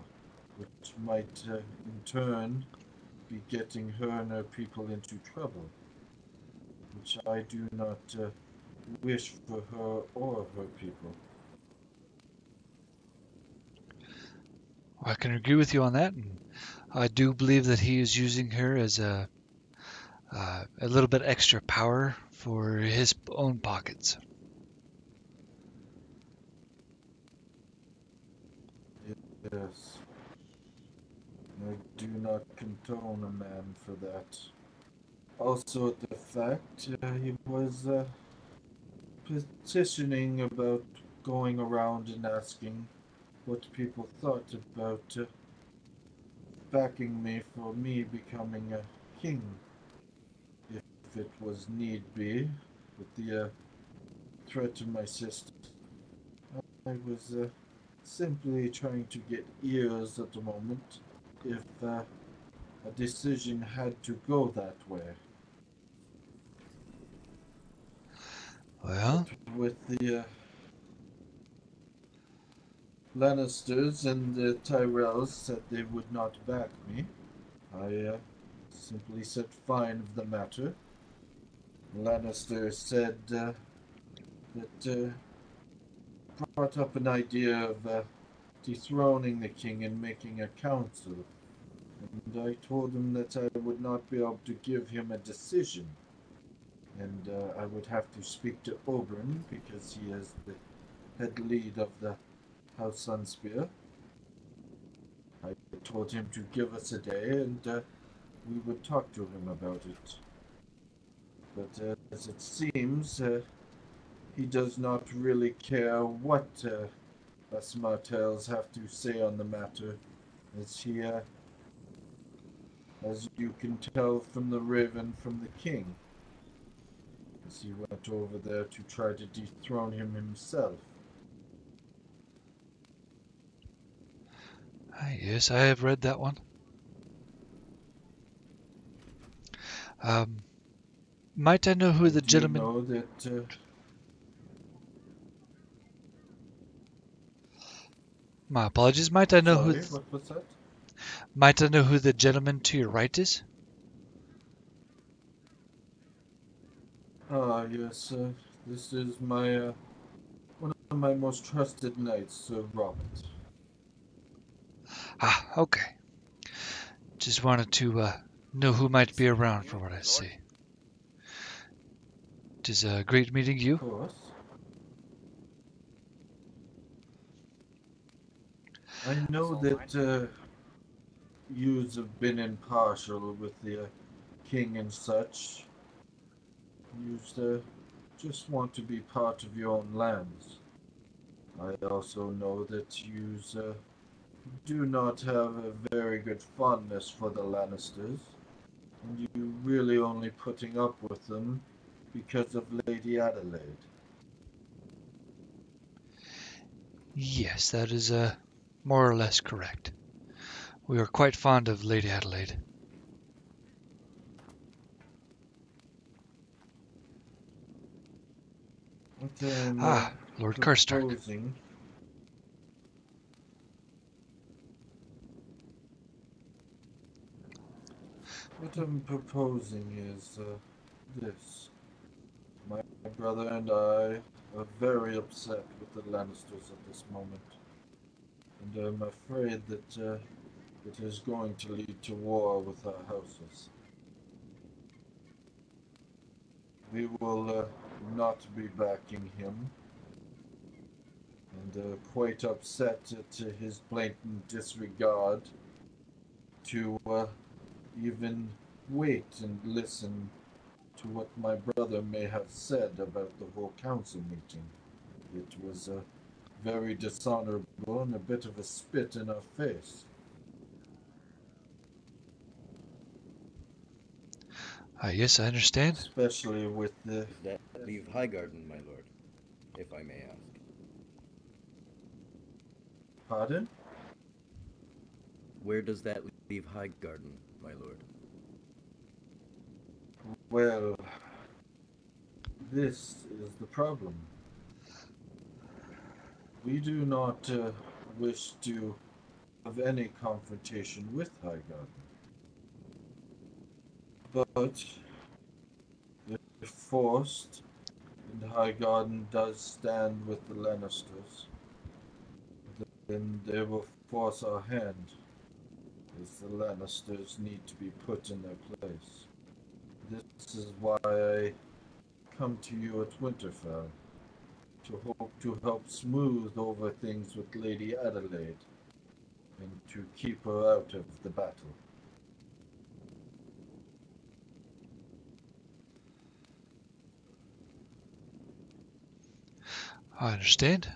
which might in turn be getting her and her people into trouble, which I do not wish for her or her people. I can agree with you on that, and I do believe that he is using her as a little bit extra power for his own pockets. Yes. I do not condone a man for that. Also, the fact he was petitioning about going around and asking what people thought about backing me for me becoming a king, if it was need be, with the threat to my sister. I was simply trying to get ears at the moment if a decision had to go that way. Well, but with the Lannisters and the Tyrells said they would not back me, I simply said fine of the matter. Lannister said that brought up an idea of dethroning the king and making a council, and I told him that I would not be able to give him a decision, and I would have to speak to Oberyn because he is the head lead of the House Sunspear. I told him to give us a day and we would talk to him about it. But as it seems, he does not really care what us Martells have to say on the matter, as he, as you can tell from the Raven from the King, as he went over there to try to dethrone him himself. Yes, I have read that one. Might I know who the gentleman... know that... My apologies. Might I know Sorry, who... what was that? Might I know who the gentleman to your right is? Ah, yes, this is my, one of my most trusted knights, Sir Robert. Ah, okay. Just wanted to know who might be around from what I see. It is great meeting you. Of course. I know that yous have been impartial with the king and such. Yous just want to be part of your own lands. I also know that yous do not have a very good fondness for the Lannisters, and you really only putting up with them because of Lady Adelaide. Yes, that is more or less correct. We are quite fond of Lady Adelaide. Lord Karstark. What I'm proposing is this. My brother and I are very upset with the Lannisters at this moment, and I'm afraid that it is going to lead to war with our houses. We will not be backing him, and quite upset at his blatant disregard to even wait and listen to what my brother may have said about the whole council meeting. It was very dishonorable and a bit of a spit in our face. Yes, I understand. Especially with the... Does that leave Highgarden, my lord, if I may ask? Pardon? Where does that leave Highgarden, my lord? Well, this is the problem. We do not wish to have any confrontation with Highgarden. But if forced, and Highgarden does stand with the Lannisters, then they will force our hand, as the Lannisters need to be put in their place. This is why I come to you at Winterfell, to hope to help smooth over things with Lady Adelaide, and to keep her out of the battle. I understand.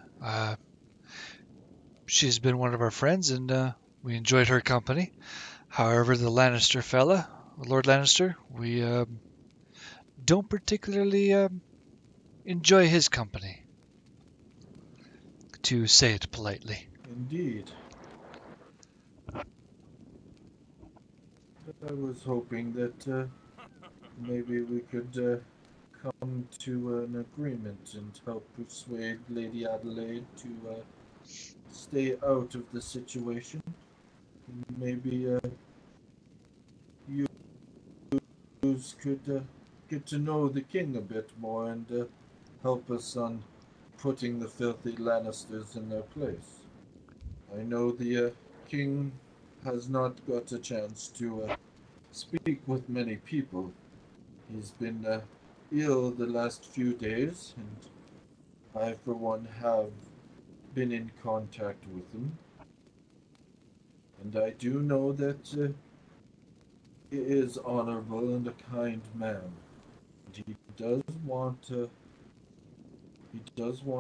She's been one of our friends, and we enjoyed her company. However, the Lannister fella, Lord Lannister, we don't particularly enjoy his company, to say it politely. Indeed. I was hoping that maybe we could come to an agreement and help persuade Lady Adelaide to stay out of the situation. Maybe you could get to know the king a bit more and help us on putting the filthy Lannisters in their place. I know the king has not got a chance to speak with many people. He's been ill the last few days, and I, for one, have been in contact with him. And I do know that he is honorable and a kind man. And he does want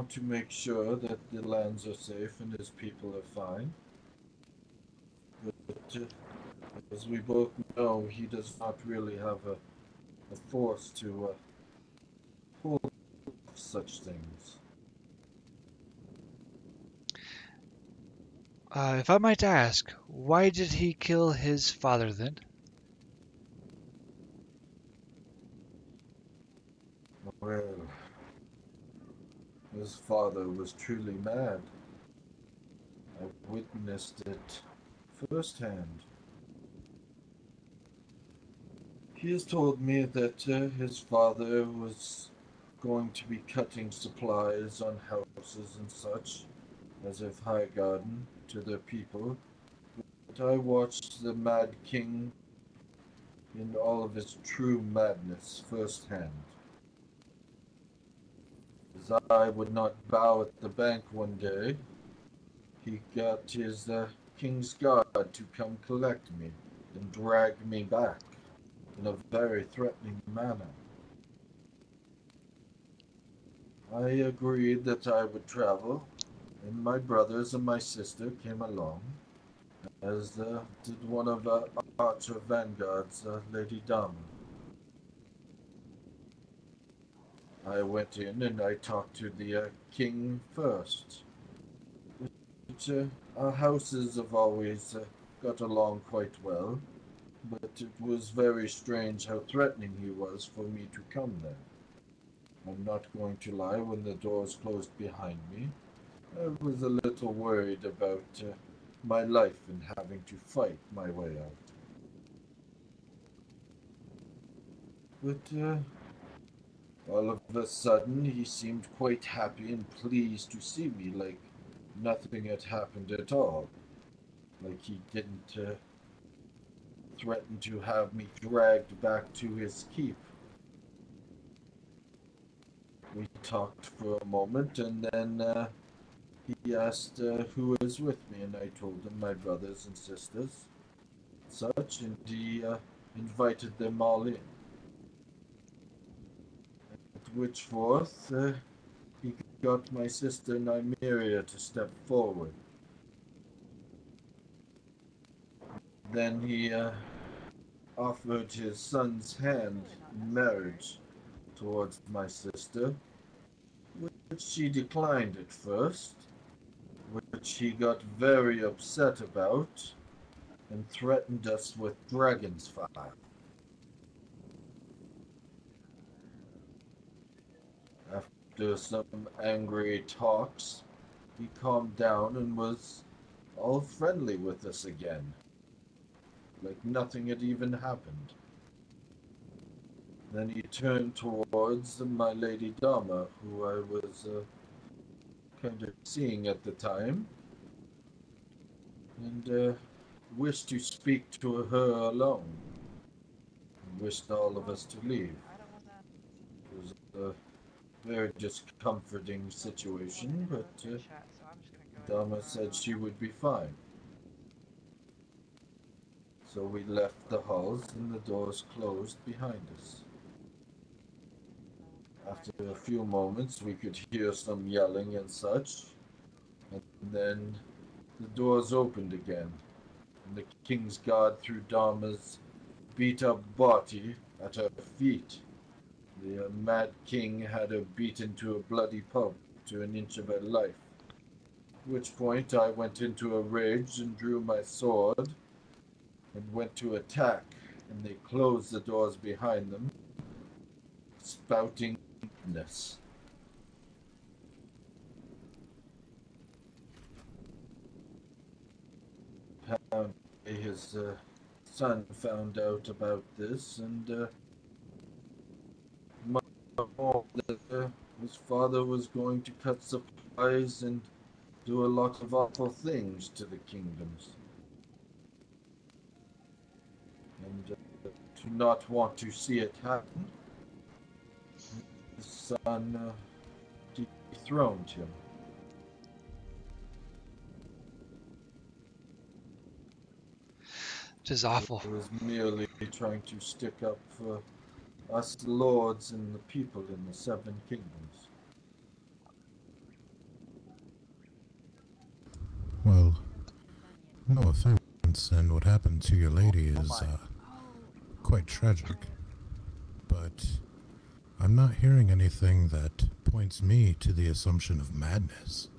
to make sure that the lands are safe and his people are fine. But as we both know, he does not really have a force to pull off such things. If I might ask, why did he kill his father then? Well, his father was truly mad. I witnessed it firsthand. He has told me that his father was going to be cutting supplies on houses and such, as if high garden to their people. But I watched the Mad King in all of his true madness firsthand. As I would not bow at the bank one day, he got his King's Guard to come collect me and drag me back in a very threatening manner. I agreed that I would travel, and my brothers and my sister came along, as did one of Archer Vanguard's Lady Dama. I went in and I talked to the king first. Which, our houses have always got along quite well, but it was very strange how threatening he was for me to come there. I'm not going to lie, when the doors closed behind me, I was a little worried about my life and having to fight my way out. But all of a sudden, he seemed quite happy and pleased to see me, like nothing had happened at all. Like he didn't threaten to have me dragged back to his keep. We talked for a moment, and then he asked who was with me, and I told him my brothers and sisters, such, and he invited them all in. At which forth, he got my sister Nymeria to step forward. Then he offered his son's hand in marriage towards my sister, which she declined at first, which he got very upset about and threatened us with dragon's fire. After some angry talks, he calmed down and was all friendly with us again, like nothing had even happened. Then he turned towards my Lady Dama, who I was kind of seeing at the time, and wished to speak to her alone, and wished all of us to leave. It was a very discomforting situation, but Dama said she would be fine. So we left the halls and the doors closed behind us. After a few moments, we could hear some yelling and such, and then the doors opened again, and the King's Guard threw Dama's beat-up body at her feet. The Mad King had her beaten to a bloody pulp to an inch of her life, at which point I went into a rage and drew my sword and went to attack, and they closed the doors behind them, spouting goodness. His son found out about this, and his father was going to cut supplies and do a lot of awful things to the kingdoms. And to not want to see it happen, son dethroned him. It is awful. He was merely trying to stick up for us lords and the people in the Seven Kingdoms. Well, no offense, and what happened to your lady is quite tragic. But I'm not hearing anything that points me to the assumption of madness.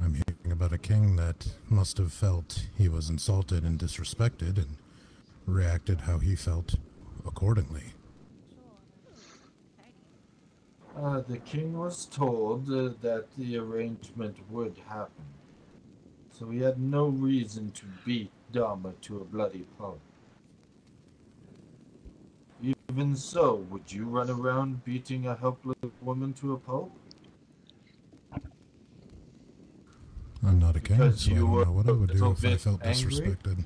I'm hearing about a king that must have felt he was insulted and disrespected and reacted how he felt accordingly. The king was told that the arrangement would happen, so he had no reason to beat Dama to a bloody pulp. Even so, would you run around beating a helpless woman to a pulp? I'm not a king, Because so I you don't were know what I would a do little if I bit felt angry? disrespected.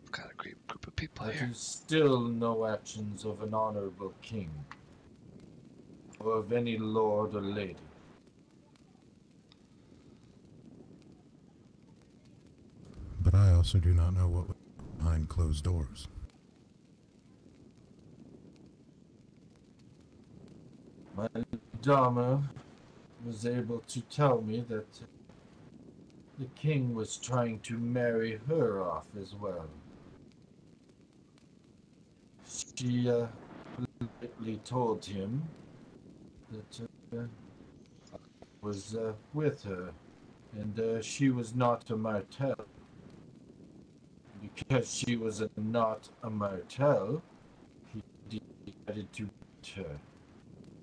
I've got a great group of people That here. is still no actions of an honorable king, or of any lord or lady. But I also do not know what was behind closed doors. My Dama was able to tell me that the king was trying to marry her off as well. She politely told him that I was with her, and she was not a martel. Because she was not a martel, he decided to beat her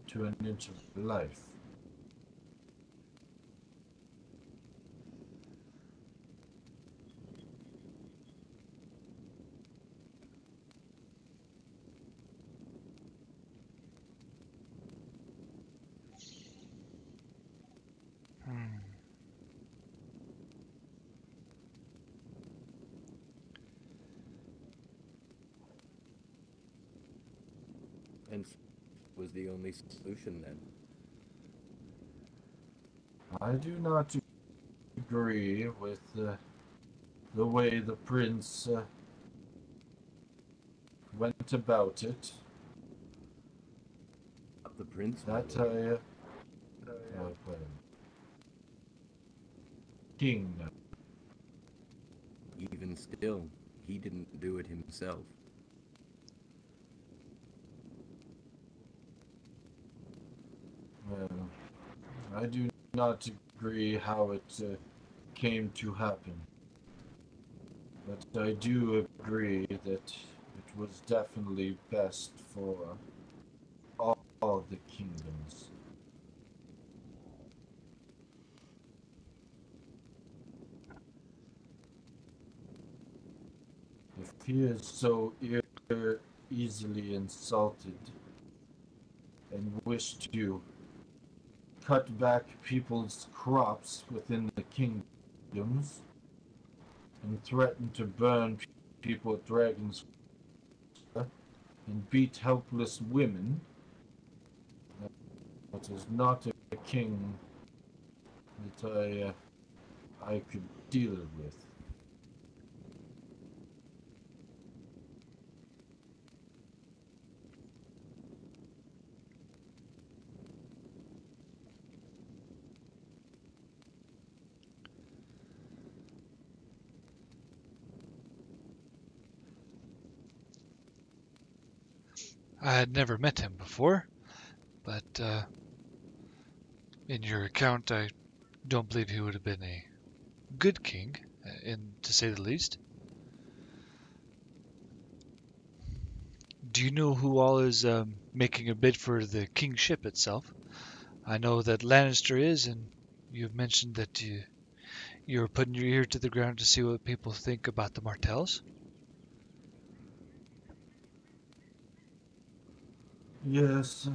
to an inch of life. And was the only solution then? I do not agree with the way the prince went about it. The prince? That king. Even still, he didn't do it himself. Well, I do not agree how it came to happen. But I do agree that it was definitely best for all the kingdoms. If he is so easily insulted and wished to cut back people's crops within the kingdoms and threaten to burn people with dragons and beat helpless women, that is not a king that I could deal with. I had never met him before, but in your account, I don't believe he would have been a good king, to say the least. Do you know who all is making a bid for the kingship itself? I know that Lannister is, and you've mentioned that you're putting your ear to the ground to see what people think about the Martells. Yes,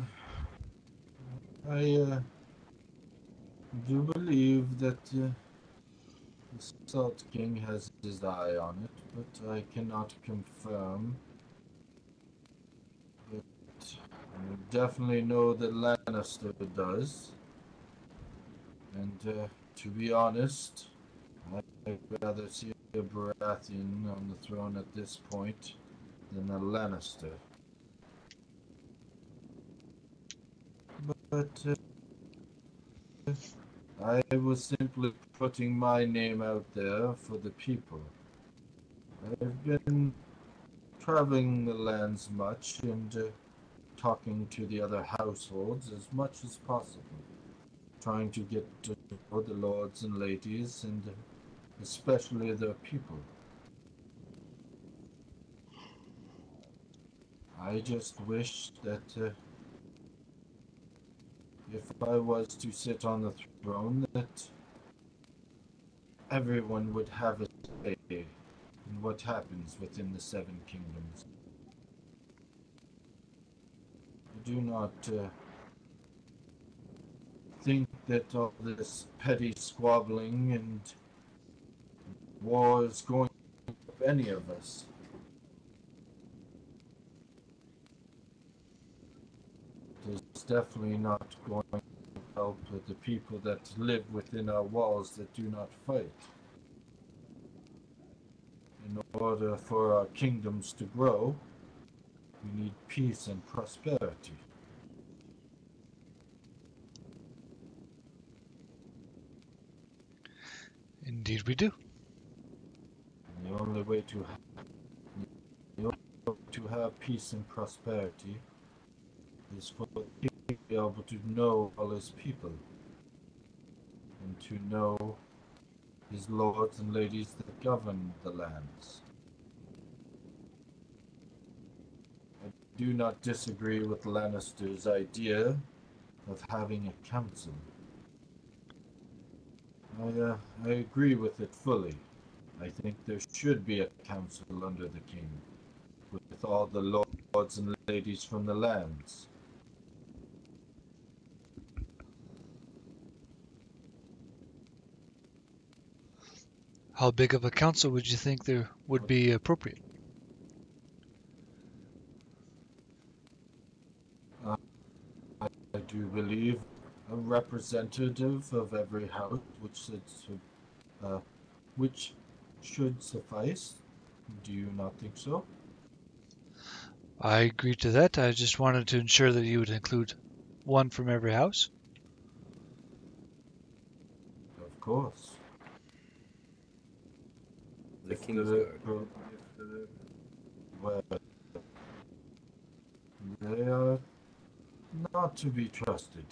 I do believe that the Salt King has his eye on it. but I cannot confirm. But I definitely know that Lannister does. And to be honest, I'd rather see a Baratheon on the throne at this point than a Lannister. But I was simply putting my name out there for the people. I've been traveling the lands much and talking to the other households as much as possible, trying to get to know the lords and ladies and especially their people. I just wish that if I was to sit on the throne, that everyone would have a say in what happens within the Seven Kingdoms. I do not think that all this petty squabbling and war is going to help any of us. It's definitely not going to help the people that live within our walls that do not fight. In order for our kingdoms to grow, we need peace and prosperity. Indeed we do. And the only way to have peace and prosperity is for the king to be able to know all his people and to know his lords and ladies that govern the lands. I do not disagree with Lannister's idea of having a council. I agree with it fully. I think there should be a council under the king, with all the lords and ladies from the lands. How big of a council would you think there would be appropriate? I do believe a representative of every house, which should suffice. Do you not think so? I agree to that. I just wanted to ensure that you would include one from every house. Of course. The Kingsguard. Well, they are not to be trusted.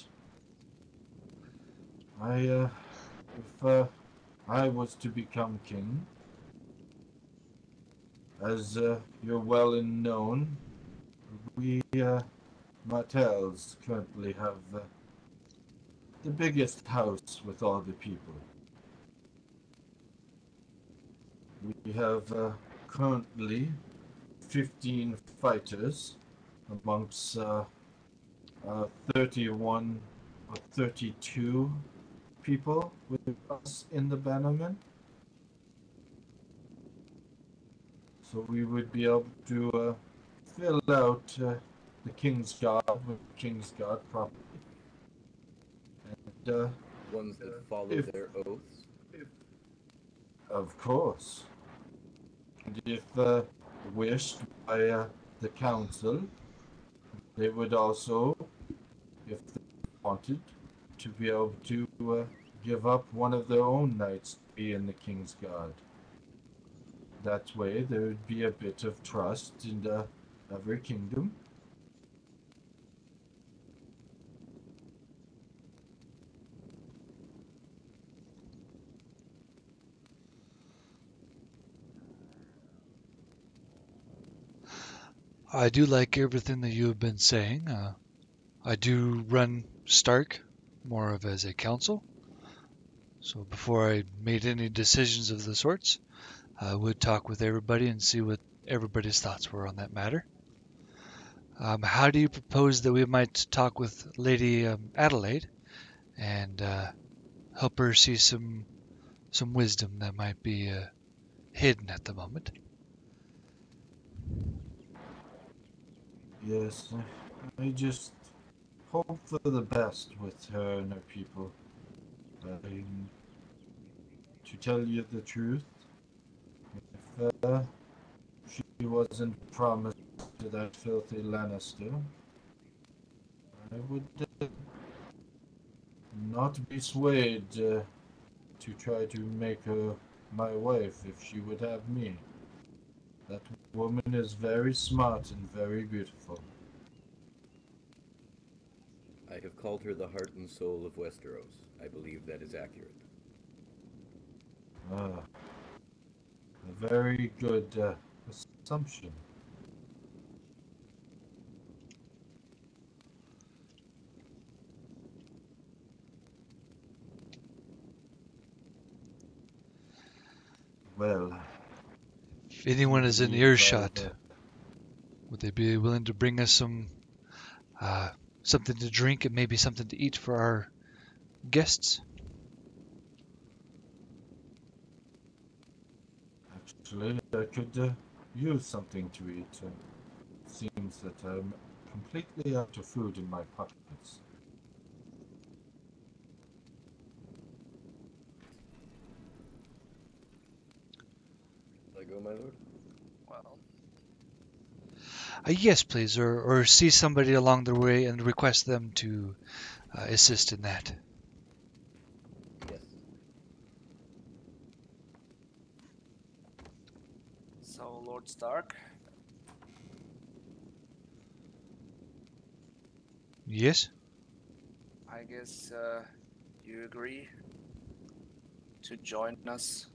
If I was to become king, as you're well known, we Martells currently have the biggest house with all the people. We have currently 15 fighters amongst 31 or 32 people with us in the Bannerman. So we would be able to fill out the King's Guard with King's Guard properly. And ones that follow their oaths? Of course. And if wished by the council, they would also, if they wanted, to be able to give up one of their own knights to be in the King's Guard. That way there would be a bit of trust in every kingdom. I do like everything that you have been saying. I do run Stark more of as a council. So before I made any decisions of the sorts, I would talk with everybody and see what everybody's thoughts were on that matter. How do you propose that we might talk with Lady Adelaide and help her see some wisdom that might be hidden at the moment? Yes, I just hope for the best with her and her people. To tell you the truth, if she wasn't promised to that filthy Lannister, I would not be swayed to try to make her my wife if she would have me. That woman is very smart and very beautiful. I have called her the heart and soul of Westeros. I believe that is accurate. A very good assumption. Well, If anyone is in earshot, would they be willing to bring us some something to drink and maybe something to eat for our guests? Actually, I could use something to eat. It seems that I'm completely out of food in my pockets. Shall I go, my lord? Well, Yes, please, or see somebody along the way and request them to assist in that. Yes. so Lord Stark, Yes? I guess you agree to join us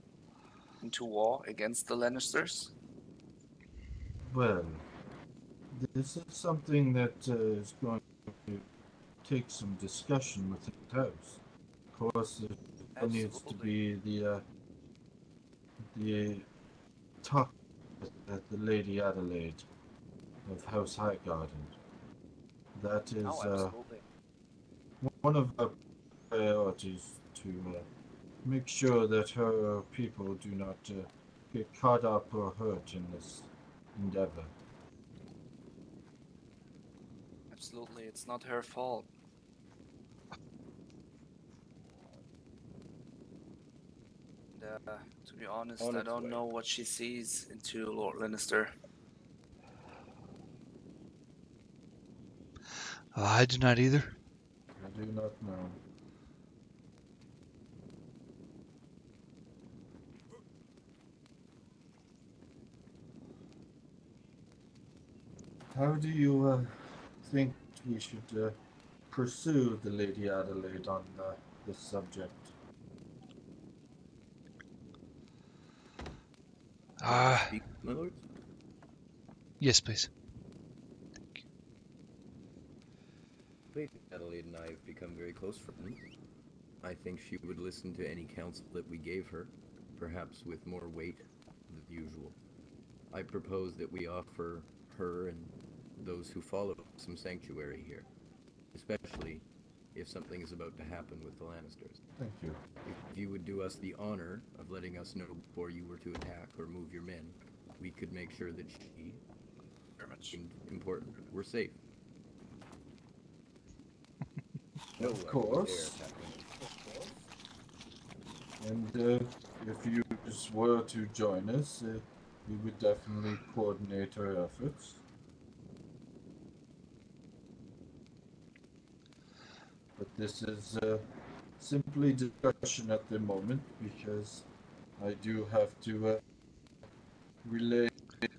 into war against the Lannisters? Well, this is something that is going to take some discussion within the house. Of course, there needs to be the talk at the Lady Adelaide of House Highgarden. That is absolutely. one of our priorities to make sure that her people do not get caught up or hurt in this endeavor. Absolutely, it's not her fault. And, to be honest, I don't know what she sees into Lord Lannister. I do not either. I do not know. How do you think we should pursue the Lady Adelaide on this subject? Speak, my lord? Yes, please. Lady Adelaide and I have become very close friends. I think she would listen to any counsel that we gave her, perhaps with more weight than usual. I propose that we offer her and those who follow some sanctuary here, especially if something is about to happen with the Lannisters. Thank you. If you would do us the honor of letting us know before you were to attack or move your men, we could make sure that she, very much important, we're safe. No Of course. And if you were to join us, we would definitely coordinate our efforts. But this is simply discussion at the moment because I do have to relay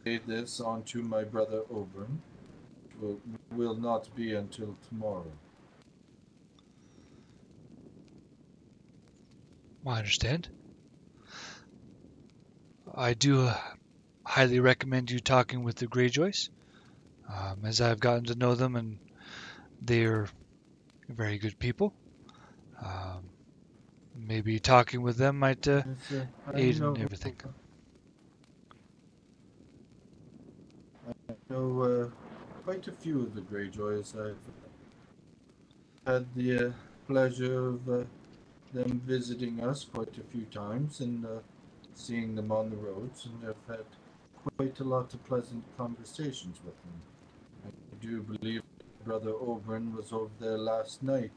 this onto my brother Oberyn, which will not be until tomorrow. I understand. I do highly recommend you talking with the Greyjoys, as I've gotten to know them, and they're very good people. Maybe talking with them might aid in everything. I know quite a few of the Greyjoys. I've had the pleasure of them visiting us quite a few times and seeing them on the roads, and I've had quite a lot of pleasant conversations with him. I do believe Brother Oberon was over there last night,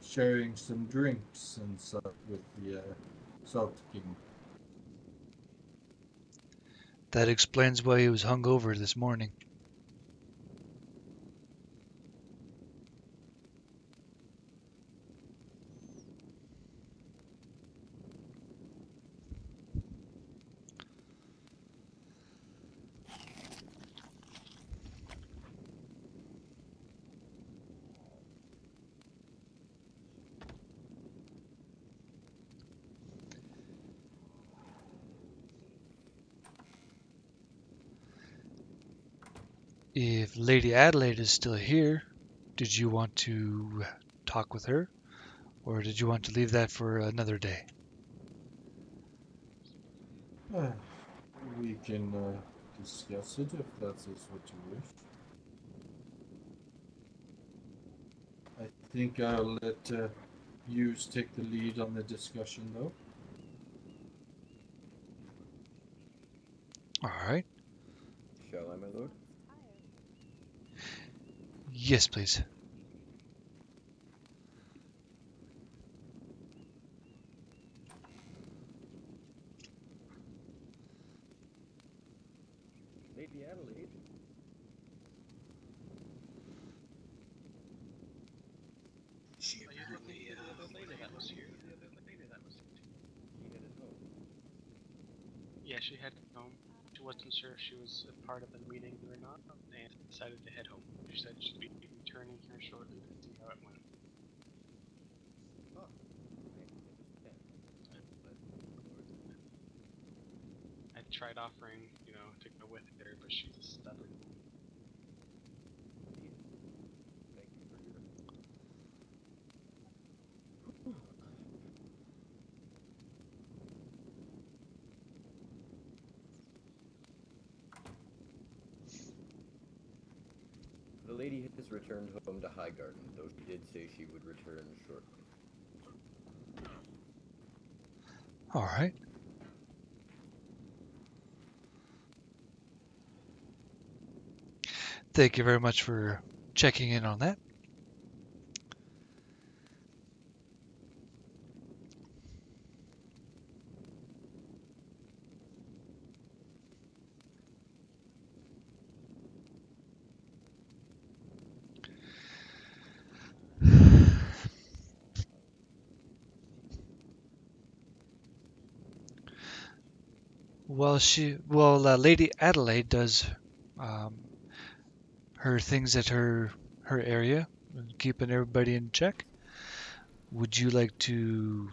sharing some drinks and stuff with the Salt King. That explains why he was hungover this morning. If Lady Adelaide is still here, did you want to talk with her? Or did you want to leave that for another day? We can discuss it if that is what you wish. I think I'll let Hughes take the lead on the discussion, though. All right. Shall I, my lord? Yes, please. Lady Adelaide? She apparently, The other lady that was here. She headed home. Yeah, she headed home. She wasn't sure if she was a part of the meeting or not, and decided to head home. She said she'd be returning here shortly to see how it went. Oh, I understand. I tried offering, to go with her, but she's a stubborn woman. Thank you for your... The lady has returned home to Highgarden, though she did say she would return shortly. All right. Thank you very much for checking in on that. Lady Adelaide does her things at her area, keeping everybody in check. Would you like to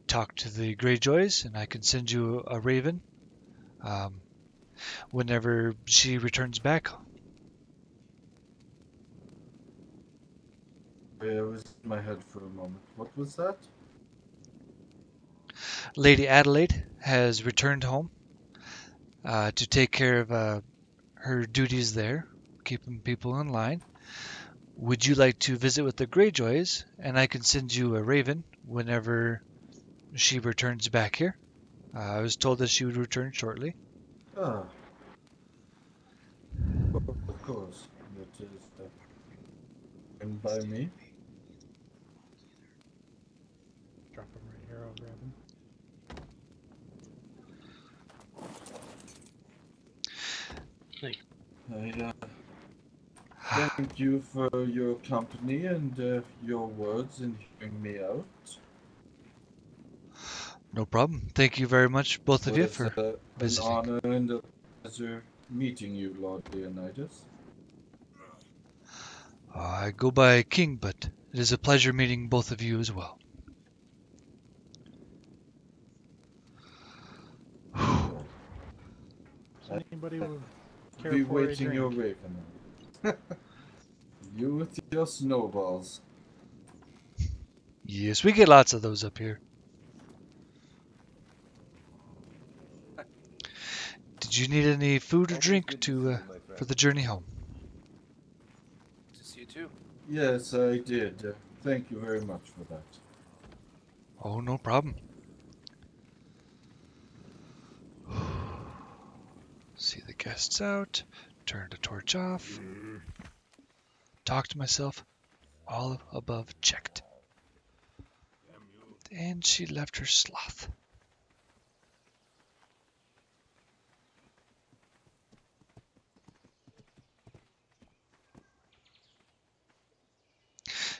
talk to the Greyjoys, and I can send you a raven whenever she returns back? I was in my head for a moment. What was that? Lady Adelaide has returned home to take care of her duties there, keeping people in line. Would you like to visit with the Greyjoys, and I can send you a raven whenever she returns back here? I was told that she would return shortly. Ah. Of course. That is and by me. Drop him right here, I'll grab him. I thank you for your company and your words in hearing me out. No problem. Thank you very much, both of you, It's for visiting. an honor and a pleasure meeting you, Lord Leonidas. I go by King, but it is a pleasure meeting both of you as well. Does anybody care Be for waiting a your drink? raven. You with your snowballs. Yes, we get lots of those up here. Did you need any food or drink for the journey home? To see you too. Yes, I did. Thank you very much for that. Oh, no problem. Guests out. Turn the torch off. Talk to myself. All above checked. And she left her sloth.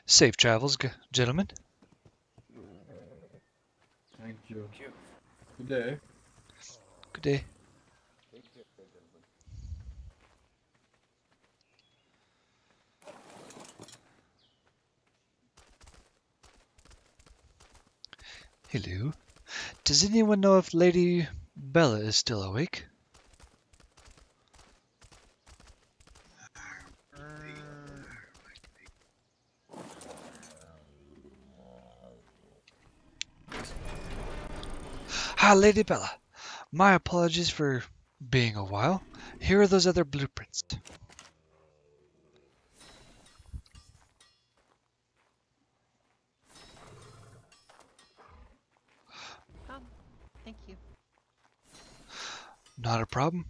Safe travels, gentlemen. Thank you. Good day. Good day. Hello. Does anyone know if Lady Bella is still awake? Ah, Lady Bella. My apologies for being a while. Here are those other blueprints. Oh, thank you. Not a problem.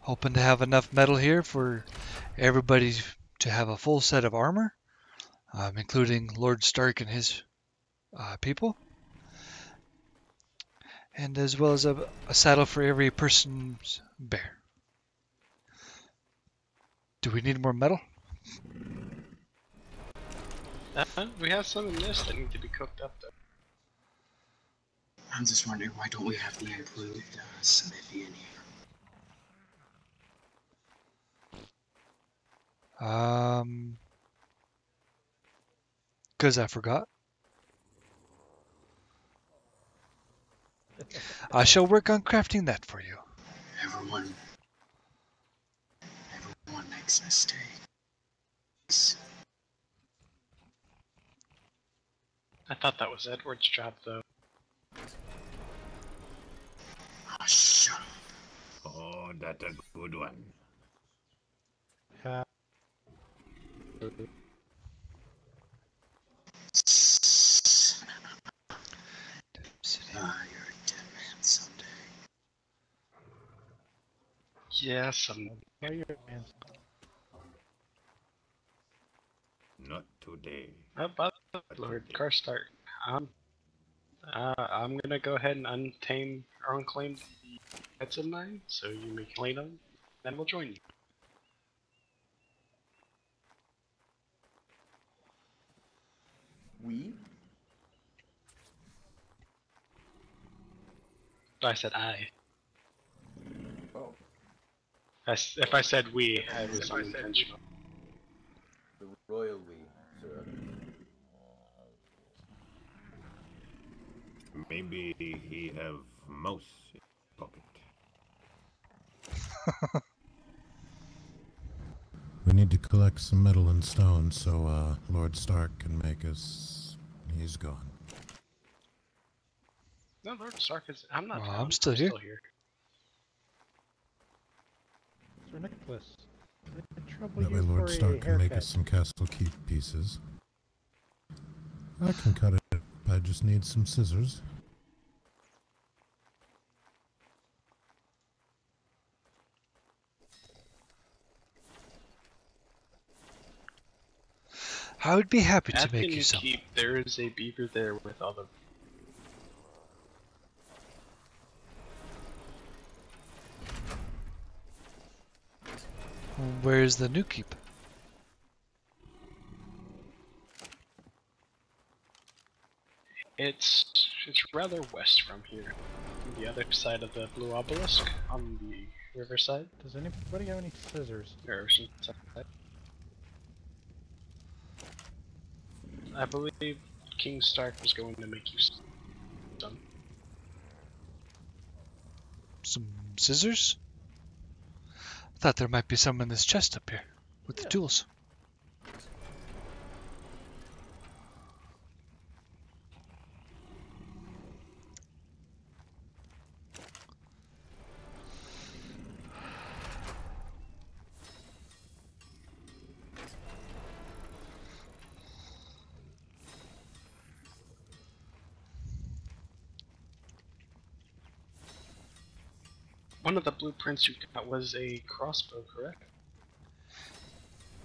Hoping to have enough metal here for everybody to have a full set of armor, including Lord Stark and his people. And as well as a saddle for every person's bear. Do we need more metal? We have some in this that need to be cooked up, though. I'm just wondering, why don't we have the improved smithy in here? 'Cause I forgot. I shall work on crafting that for you. Everyone makes mistakes. I thought that was Edward's job, though. Oh, shut up. Oh, that's a good one. You're a dead man someday. Yeah, some. Not today. About Lord Karstark. I'm gonna go ahead and untame or unclaim the pets of mine, so you may claim them, then we'll join you. We? I said I. Oh. If I said we, I was unintentional. The royal we, sir. Maybe he have mouse in his pocket. We need to collect some metal and stone so Lord Stark can make us... He's gone. No, Lord Stark is. I'm not. Well, I'm still here. Sir Nicholas, That way Lord Stark can make us some castle keep pieces. I can cut it. I just need some scissors. I would be happy to At make the you some. keep, there is a beaver there with other. Where's the new keep? It's rather west from here, on the other side of the blue obelisk, on the riverside. Does anybody have any scissors? Or something. I believe King Stark was going to make you some. Some scissors? I thought there might be some in this chest up here with the tools. One of the blueprints you got was a crossbow, correct?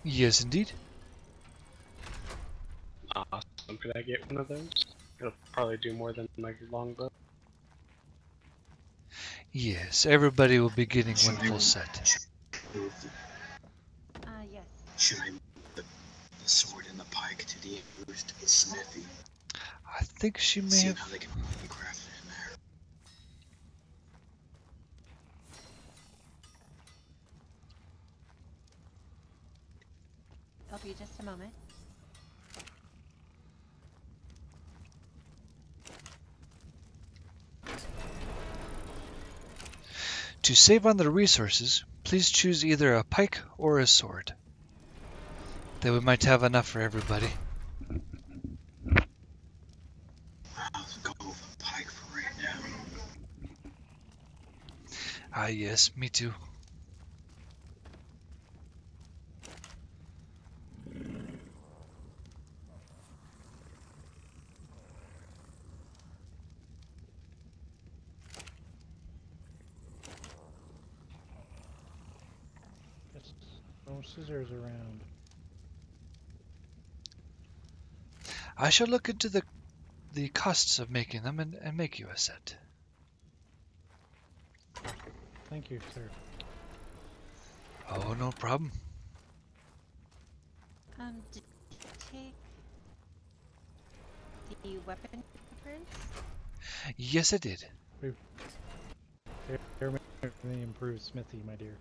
Yes, indeed. Awesome. Could I get one of those? It'll probably do more than my longbow. Yes, everybody will be getting one full set. Yes. Should I move the sword and the pike to the improved smithy? I think she may See have. how they can craft it in there. I'll be just a moment. To save on the resources, please choose either a pike or a sword. Then we might have enough for everybody. I'll go with a pike for right now. Ah, yes, me too. There's no scissors around. I shall look into the costs of making them and make you a set. Thank you, sir. Oh, no problem. Did you take the weapon prints? Yes, I did. They're the improved smithy, my dear.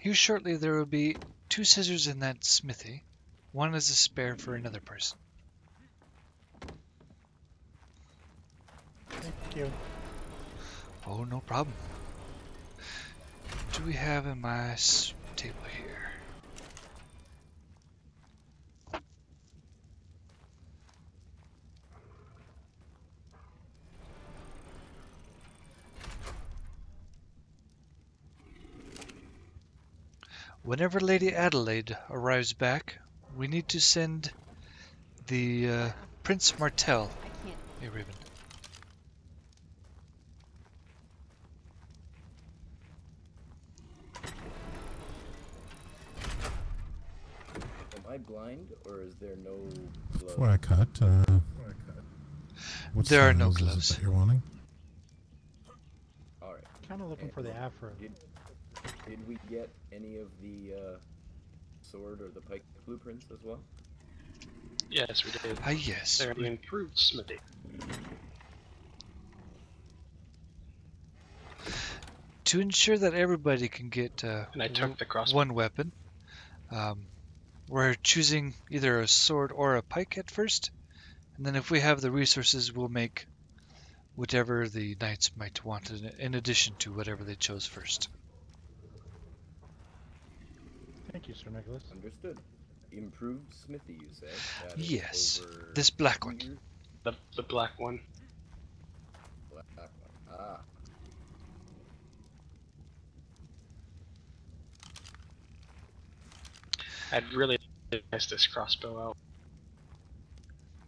Here shortly there will be 2 scissors in that smithy. One is a spare for another person. Thank you. Oh, no problem. What do we have in my table here? Whenever Lady Adelaide arrives back, we need to send the Prince Martel a ribbon. Am I blind, or is there no gloves? Before I cut, what There are no styles is it gloves. that you're wanting? Alright. Kind of looking for the afro. Did we get any of the sword or the pike blueprints as well? Yes, we did. Yes. They're the improved smithy. To ensure that everybody can get And I took the crossbow. one weapon, we're choosing either a sword or a pike at first, and then if we have the resources, we'll make whatever the knights might want in addition to whatever they chose first. Thank you, Sir Nicholas. Understood. Improved smithy, you say? That is Yes, over this black one. 2 years? The black one. Black one. Ah. I'd really nice this crossbow out.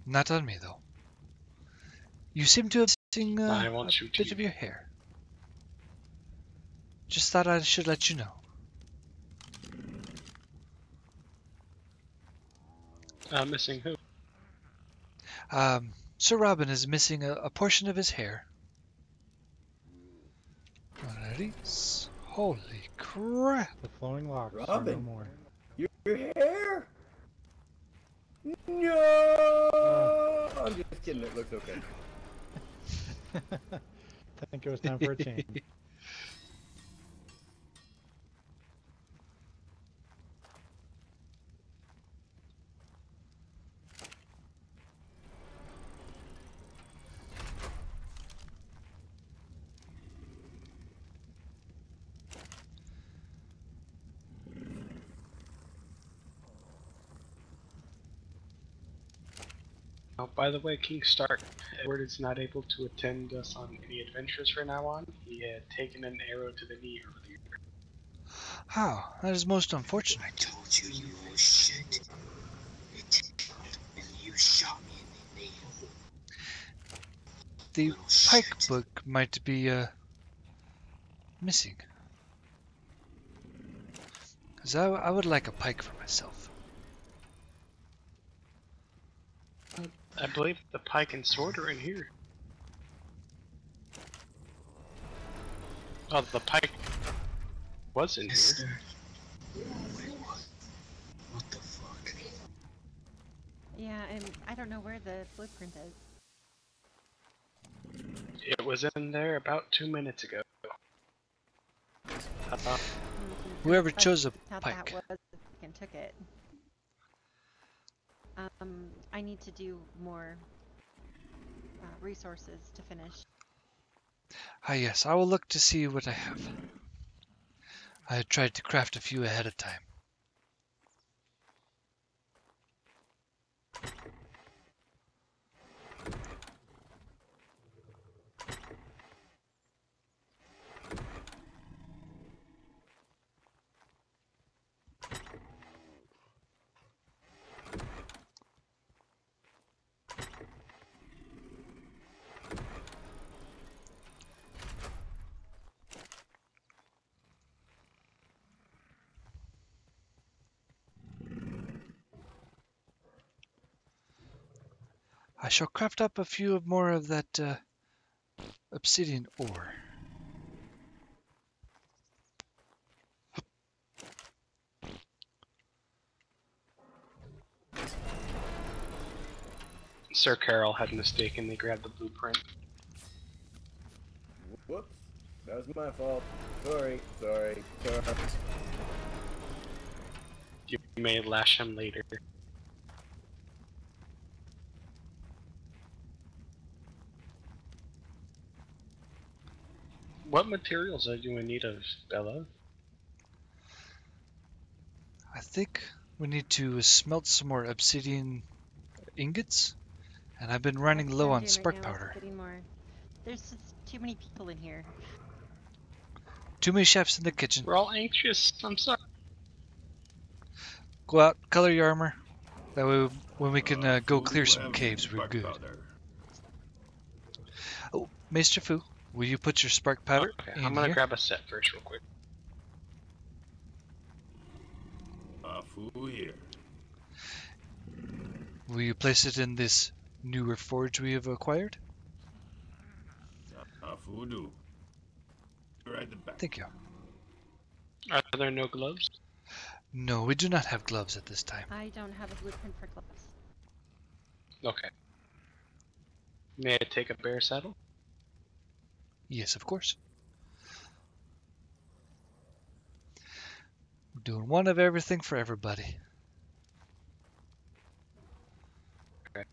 Not on me, though. You seem to have seen I won't a shoot bit you. of your hair. Just thought I should let you know. Missing who? Sir Robin is missing a portion of his hair. Alrighty. Holy crap! The flowing locks are no Robin. more. Your hair? No! I'm just kidding, it looks okay. I think it was time for a change. Oh, by the way, King Stark, Edward is not able to attend us on any adventures from now on. He had taken an arrow to the knee earlier. How? That is most unfortunate. I told you you were shit. It You shot me in the knee. The pike book might be missing. Because I would like a pike for myself. I believe the pike and sword are in here. Oh, the pike was in here. What the fuck? Yeah, and I don't know where the blueprint is. It was in there about 2 minutes ago. Whoever chose a Thought pike. that was and took it. I need to do more resources to finish. Ah yes, I will look to see what I have. I tried to craft a few ahead of time. I shall craft up a few more of that obsidian ore. Sir Carol had mistakenly grabbed the blueprint. Whoops. That was my fault. Sorry. You may lash him later. What materials are you in need of, Bella? I think we need to smelt some more obsidian ingots, and I've been running That's low what on I'm doing spark right now, is powder. getting more. There's just too many people in here. Too many chefs in the kitchen. We're all anxious. I'm sorry. Go out, color your armor. That way, when we can go clear some have caves, we're spark good. powder. Oh, Maester Fu, will you put your spark powder Okay, in I'm gonna here? grab a set first, real quick. Fu here. Will you place it in this newer forge we have acquired? Fu do. Right the back. Thank you. Are there no gloves? No, we do not have gloves at this time. I don't have a blueprint for gloves. Okay. May I take a bear saddle? Yes, of course. We're doing one of everything for everybody. Okay.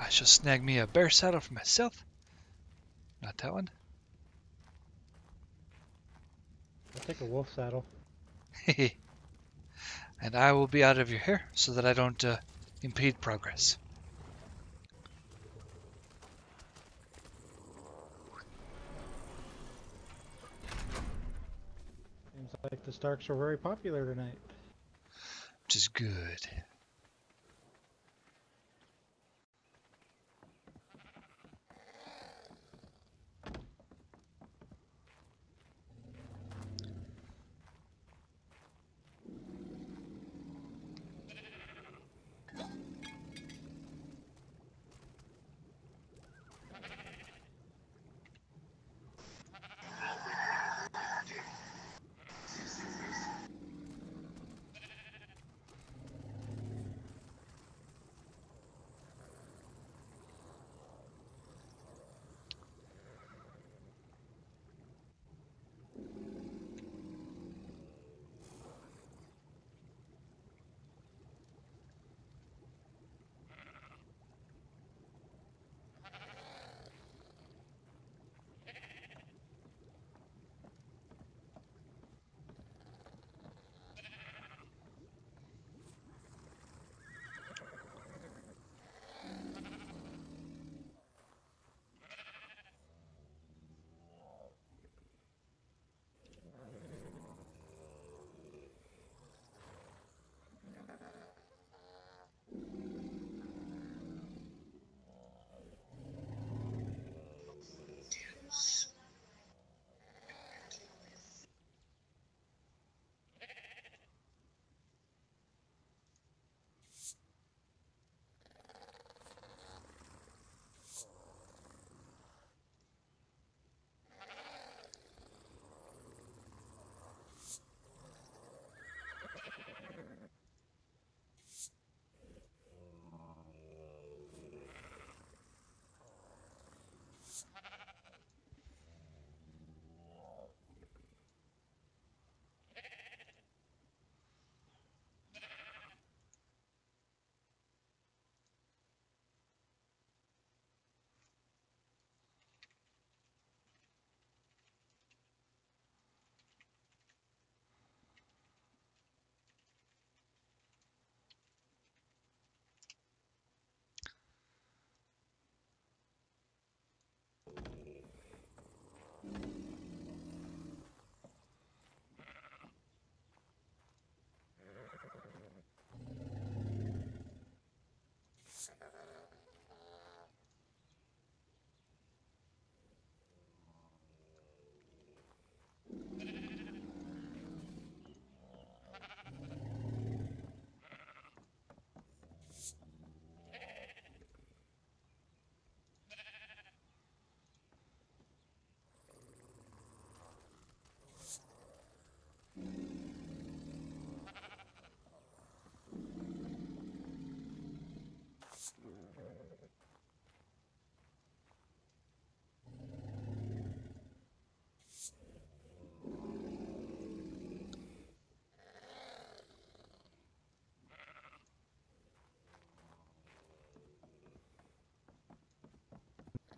I shall snag me a bear saddle for myself. Not that one. I'll take a wolf saddle. And I will be out of your hair so that I don't impede progress. Seems like the Starks are very popular tonight. Which is good.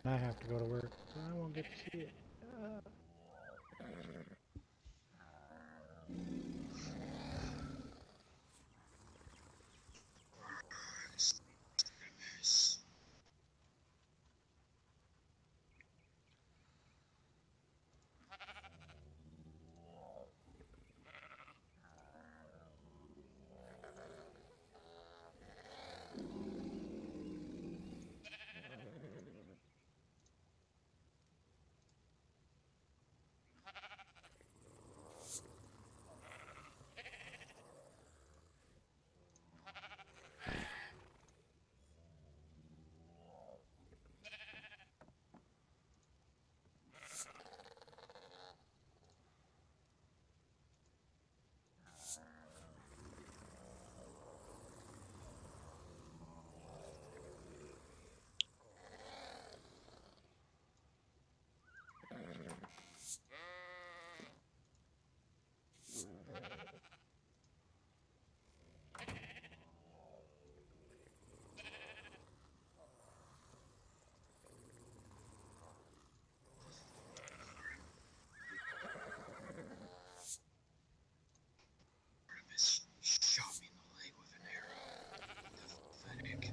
I have to go to work, so I won't get to see it. Shot me in the leg with an arrow. Pathetic.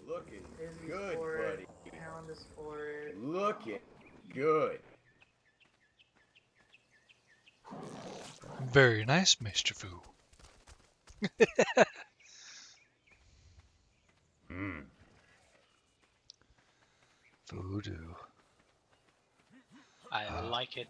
Looking Izzy's good, for buddy. it. Hound is for it. Looking good. Very nice, Mr. Fu. Voodoo. I like it.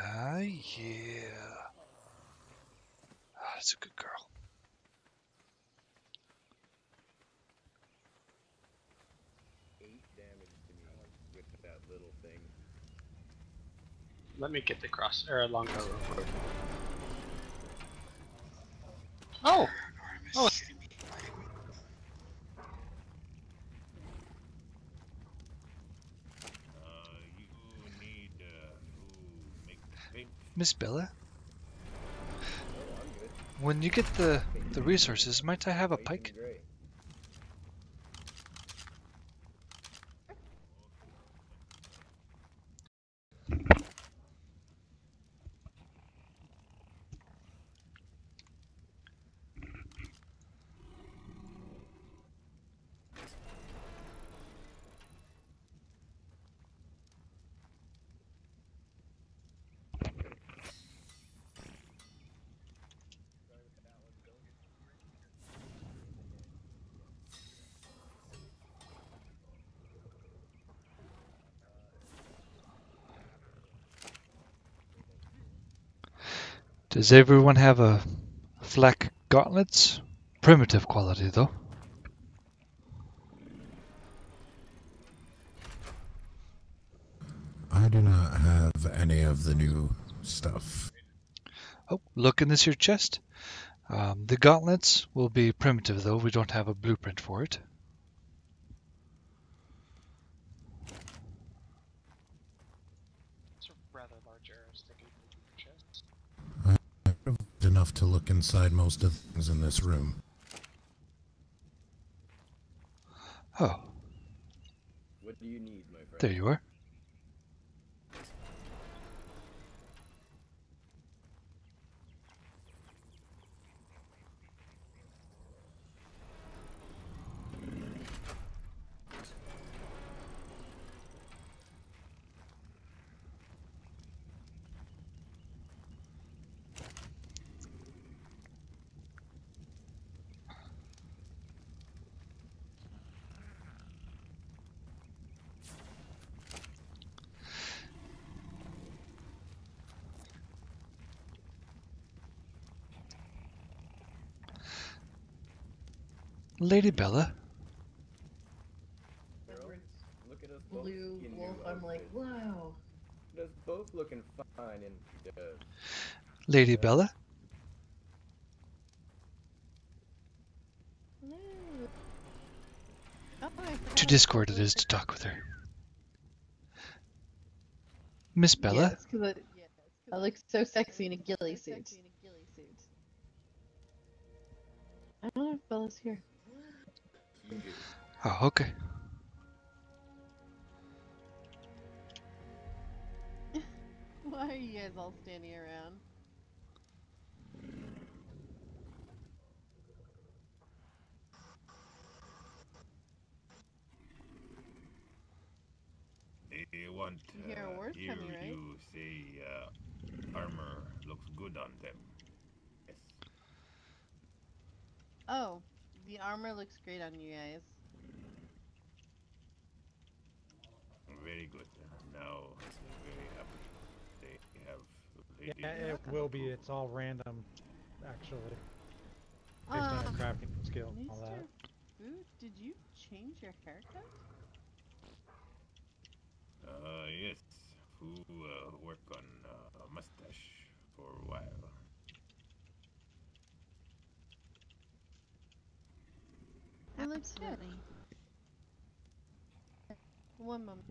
Ah, yeah. Ah, that's a good girl. 8 damage to me with that little thing. Let me get the cross or longbow real quick. Oh! Oh! Miss Bella? When you get the resources, might I have a pike? Does everyone have a flak gauntlets? Primitive quality, though. do not have any of the new stuff. Oh, look in this here chest. The gauntlets will be primitive, though. We don't have a blueprint for it. It's a rather large arrow sticking from your chest. I'm privileged enough to look inside most of the things in this room. Oh. What do you need, my friend? There you are. Lady Bella. Look at us both. Blue in wolf, new I'm like, outfits. wow. Us both looking fine and Lady Bella. To Discord it is to talk with her. Miss Bella. Yes, because I look so sexy in a ghillie suit. I don't know if Bella's here. Oh, okay. Why are you guys all standing around? They want You hear a word hear from me, right? you say armor looks good on them. Yes. Oh, the armor looks great on you guys. Very good. Now I'm very happy. They have lady. Yeah, it will be. It's all random, actually. Based on your crafting skill and all that. Mr. Food, did you change your haircut? Yes. Who work on a mustache for a while. It looks good. One moment.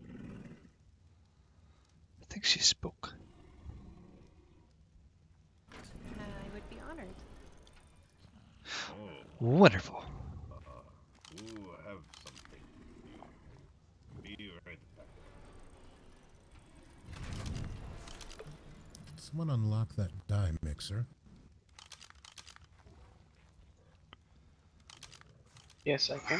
I think she spoke. I would be honored. Oh. Wonderful. Who have something? Be right back. Someone unlock that dye mixer. Yes, I can.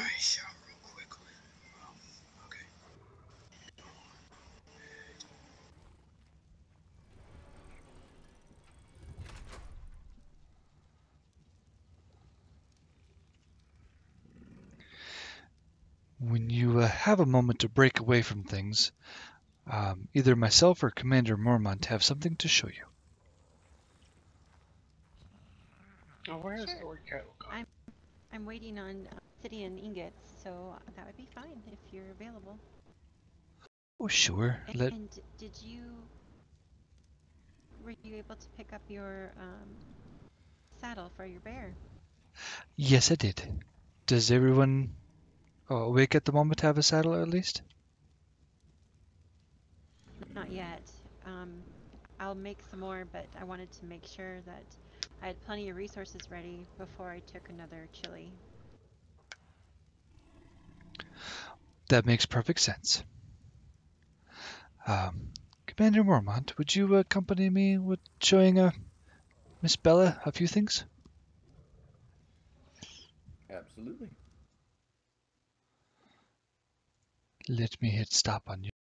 When you have a moment to break away from things, either myself or Commander Mormont have something to show you. Oh, where is Sure. Lord Karstark? I'm waiting on obsidian ingots, so that would be fine if you're available. Oh, sure. And were you able to pick up your saddle for your bear? Yes, I did. Does everyone awake at the moment have a saddle at least? Not yet. I'll make some more, but I wanted to make sure that I had plenty of resources ready before I took another chili. That makes perfect sense. Commander Mormont, would you accompany me with showing Miss Bella a few things? Absolutely. Let me hit stop on you.